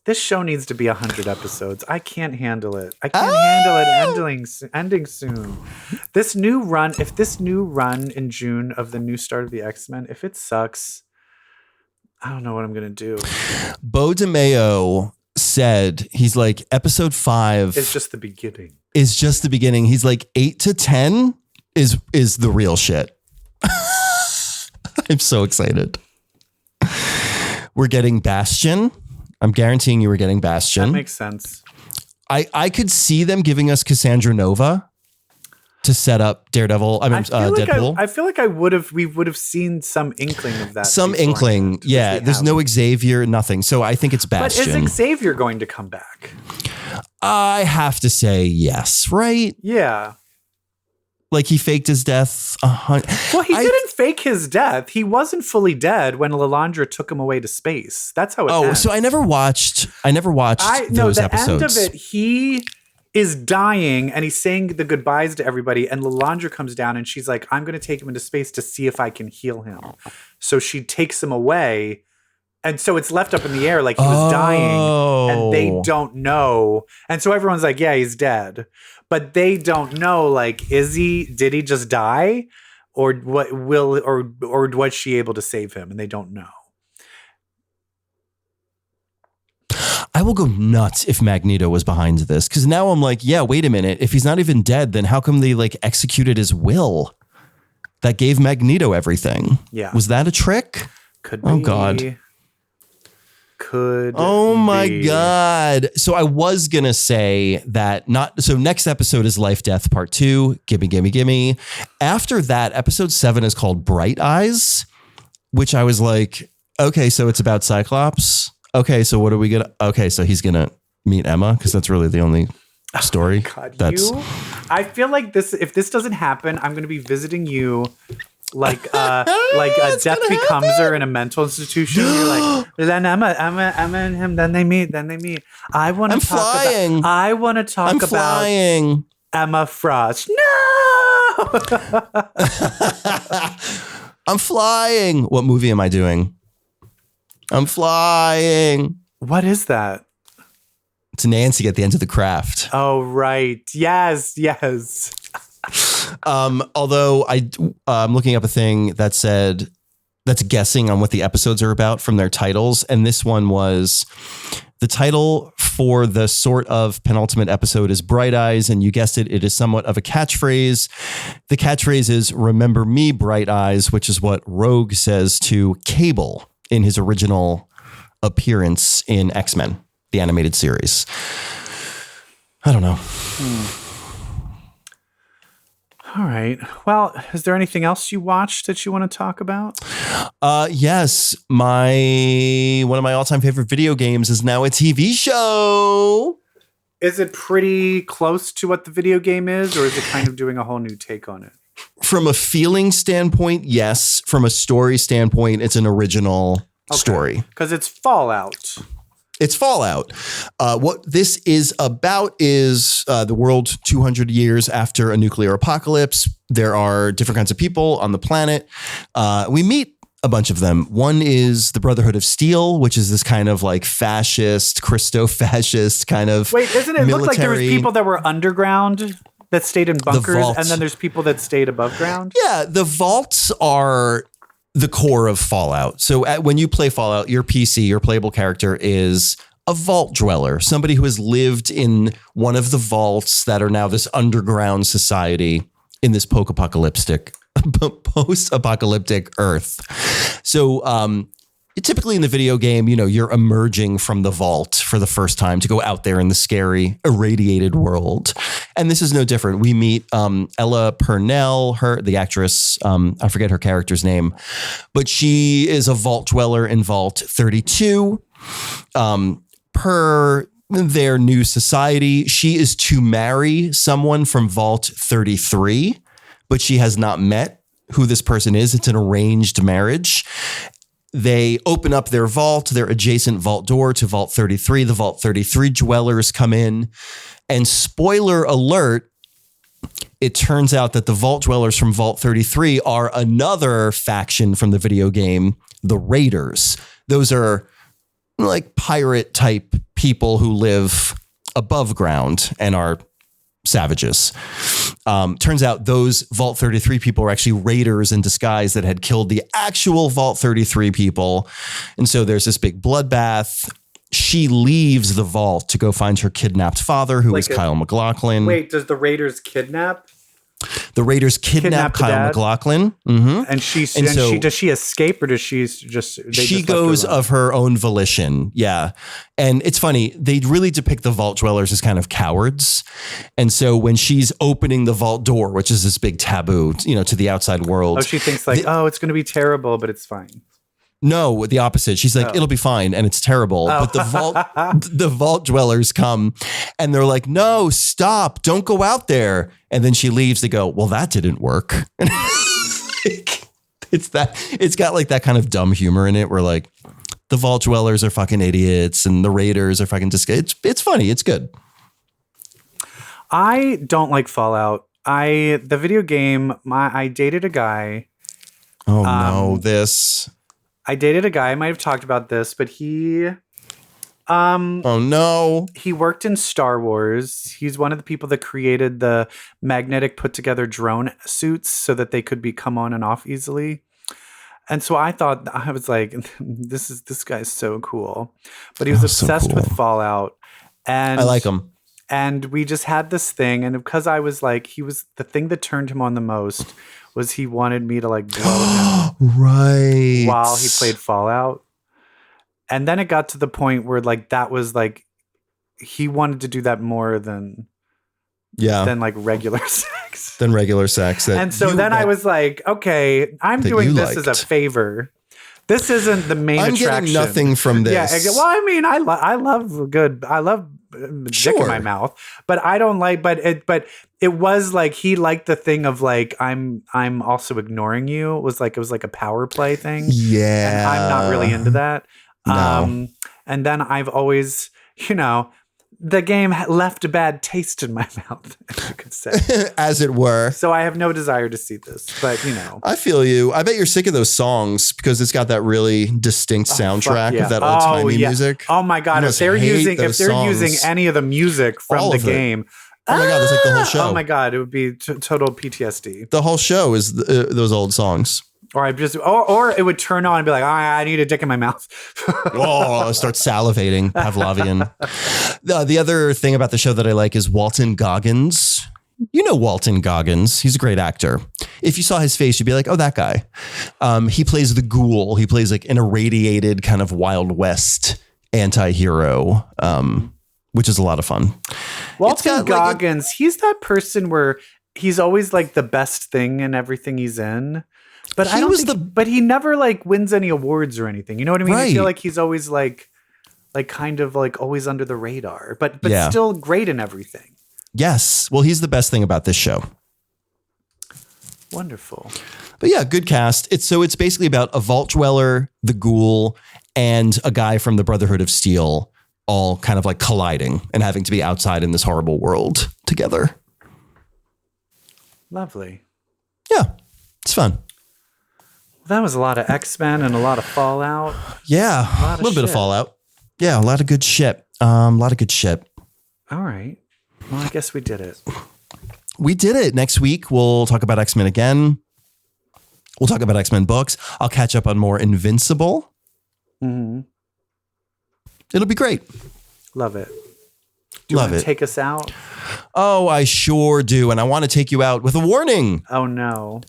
this show needs to be 100 episodes. I can't handle it. I can't handle it ending soon. If this new run in June of the new start of the X-Men, if it sucks, I don't know what I'm going to do. Bo DeMeo said, he's like, episode 5 is just the beginning. He's like 8 to 10 is the real shit. I'm so excited. We're getting Bastion. I'm guaranteeing you we're getting Bastion. That makes sense. I could see them giving us Cassandra Nova to set up Daredevil. Deadpool. I feel like we would have seen some inkling of that. Some inkling. Yeah. There's no Xavier, nothing. So I think it's Bastion. But is Xavier going to come back? I have to say yes, right? Yeah. Like he faked his death. Well, he didn't fake his death. He wasn't fully dead when Lilandra took him away to space. That's how it ends. So I never watched those episodes. End of it, he is dying and he's saying the goodbyes to everybody, and Lilandra comes down and she's like, I'm going to take him into space to see if I can heal him. So she takes him away. And so it's left up in the air like he was dying and they don't know. And so everyone's like, yeah, he's dead. But they don't know, like, did he just die? Or was she able to save him? And they don't know. I will go nuts if Magneto was behind this. Because now I'm like, yeah, wait a minute. If he's not even dead, then how come they like executed his will that gave Magneto everything? Yeah. Was that a trick? Could be. Oh, God. Oh my God. So I was going to say that next episode is Life Death Part 2. Gimme. After that, episode 7 is called Bright Eyes, which I was like, okay, so it's about Cyclops. Okay, so what are we going to, okay, so he's going to meet Emma because that's really the only story. Oh God, I feel like if this doesn't happen, I'm going to be visiting you like a death becomes her in a mental institution. You're like, then Emma and him, then they meet. I want to talk about Emma Frost. No. I'm flying. What movie am I doing? I'm flying. What is that? It's Nancy at the end of The Craft. Oh, right. Yes. Although I'm looking up a thing that said that's guessing on what the episodes are about from their titles. And this one was the title for the sort of penultimate episode is Bright Eyes. And you guessed it. It is somewhat of a catchphrase. The catchphrase is remember me, Bright Eyes, which is what Rogue says to Cable in his original appearance in X-Men, the animated series. I don't know. All right. Well, is there anything else you watched that you want to talk about? Yes. One of my all-time favorite video games is now a TV show. Is it pretty close to what the video game is, or is it kind of doing a whole new take on it? From a feeling standpoint, yes. From a story standpoint, it's an original story. Because it's Fallout. It's Fallout. What this is about is the world 200 years after a nuclear apocalypse. There are different kinds of people on the planet. We meet a bunch of them. One is the Brotherhood of Steel, which is this kind of like fascist, Christo-fascist kind of Wait, doesn't it look like there was people that were underground that stayed in bunkers, and then there's people that stayed above ground? Yeah, the vaults are the core of Fallout. So when you play Fallout, your PC, your playable character is a vault dweller, somebody who has lived in one of the vaults that are now this underground society in this post-apocalyptic Earth. So typically in the video game, you're emerging from the vault for the first time to go out there in the scary, irradiated world. And this is no different. We meet Ella Purnell, the actress. I forget her character's name, but she is a vault dweller in Vault 32. Per their new society, she is to marry someone from Vault 33, but she has not met who this person is. It's an arranged marriage. They open up their vault, their adjacent vault door to Vault 33. The Vault 33 dwellers come in, and spoiler alert, it turns out that the vault dwellers from Vault 33 are another faction from the video game, the Raiders. Those are like pirate type people who live above ground and are savages. Turns out those Vault 33 people are actually raiders in disguise that had killed the actual Vault 33 people. And so there's this big bloodbath. She leaves the vault to go find her kidnapped father, who is Kyle MacLachlan. Wait, does the raiders kidnap? The Raiders kidnap the Kyle dad? MacLachlan. And does she escape, or does she just? She goes of her own volition. Yeah. And it's funny. They really depict the vault dwellers as kind of cowards. And so when she's opening the vault door, which is this big taboo, to the outside world. Oh, she thinks like, it's going to be terrible, but it's fine. No, the opposite. She's like, it'll be fine. And it's terrible. But the vault dwellers come and they're like, no, stop. Don't go out there. And then she leaves. They go, well, that didn't work. It's got like that kind of dumb humor in it where like the vault dwellers are fucking idiots and the Raiders are fucking just, it's funny. It's good. I don't like Fallout. The video game, I dated a guy. Oh no, this. I dated a guy. I might have talked about this, but he. Oh no. He worked in Star Wars. He's one of the people that created the magnetic put together drone suits so that they could be come on and off easily. And so I was like, this guy's so cool. But he was obsessed with Fallout. And I like him. And we just had this thing. And because I was like, the thing that turned him on the most was he wanted me to like blow him right while he played Fallout. And then it got to the point where like that was like he wanted to do that more than like regular sex. And so then I was like, okay, I'm doing this as a favor. This isn't the main attraction. I'm getting nothing from this. Yeah, well, I mean, I love dick in my mouth, but I don't like. But it was like he liked the thing of like I'm also ignoring you. It was like a power play thing. Yeah, and I'm not really into that. No. And then I've always, the game left a bad taste in my mouth, as you could say. As it were. So I have no desire to see this, but I feel you. I bet you're sick of those songs because it's got that really distinct soundtrack of that old timey music. Oh my God. If they're using any of the music from the game. Oh my God, that's like the whole show. Oh my God, it would be total PTSD. The whole show is those old songs. Or it would turn on and be like, I need a dick in my mouth. I start salivating, Pavlovian. The other thing about the show that I like is Walton Goggins. You know Walton Goggins. He's a great actor. If you saw his face, you'd be like, oh, that guy. He plays the ghoul. He plays like an irradiated kind of Wild West anti-hero, which is a lot of fun. Walton Goggins, he's that person where he's always like the best thing in everything he's in. But but he never like wins any awards or anything. You know what I mean? Right. I feel like he's always like kind of like always under the radar, but still great in everything. Yes. Well, he's the best thing about this show. Wonderful. But yeah, good cast. It's basically about a vault dweller, the ghoul, and a guy from the Brotherhood of Steel all kind of like colliding and having to be outside in this horrible world together. Lovely. Yeah, it's fun. That was a lot of X-Men and a lot of Fallout. Yeah, a little bit of Fallout. Yeah, a lot of good shit. All right. Well, I guess we did it. We did it. Next week, we'll talk about X-Men again. We'll talk about X-Men books. I'll catch up on more Invincible. Mm-hmm. It'll be great. Love it. Do you want to take us out? Oh, I sure do. And I want to take you out with a warning. Oh, no.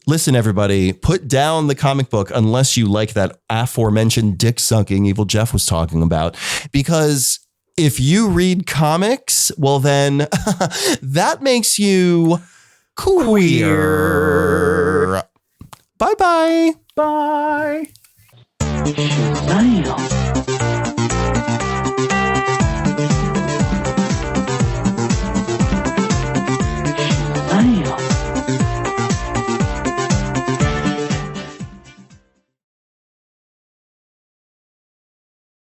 Listen, everybody, put down the comic book unless you like that aforementioned dick sucking EvilJeff was talking about. Because if you read comics, well, then that makes you queer. Bye-bye. Bye. Bye.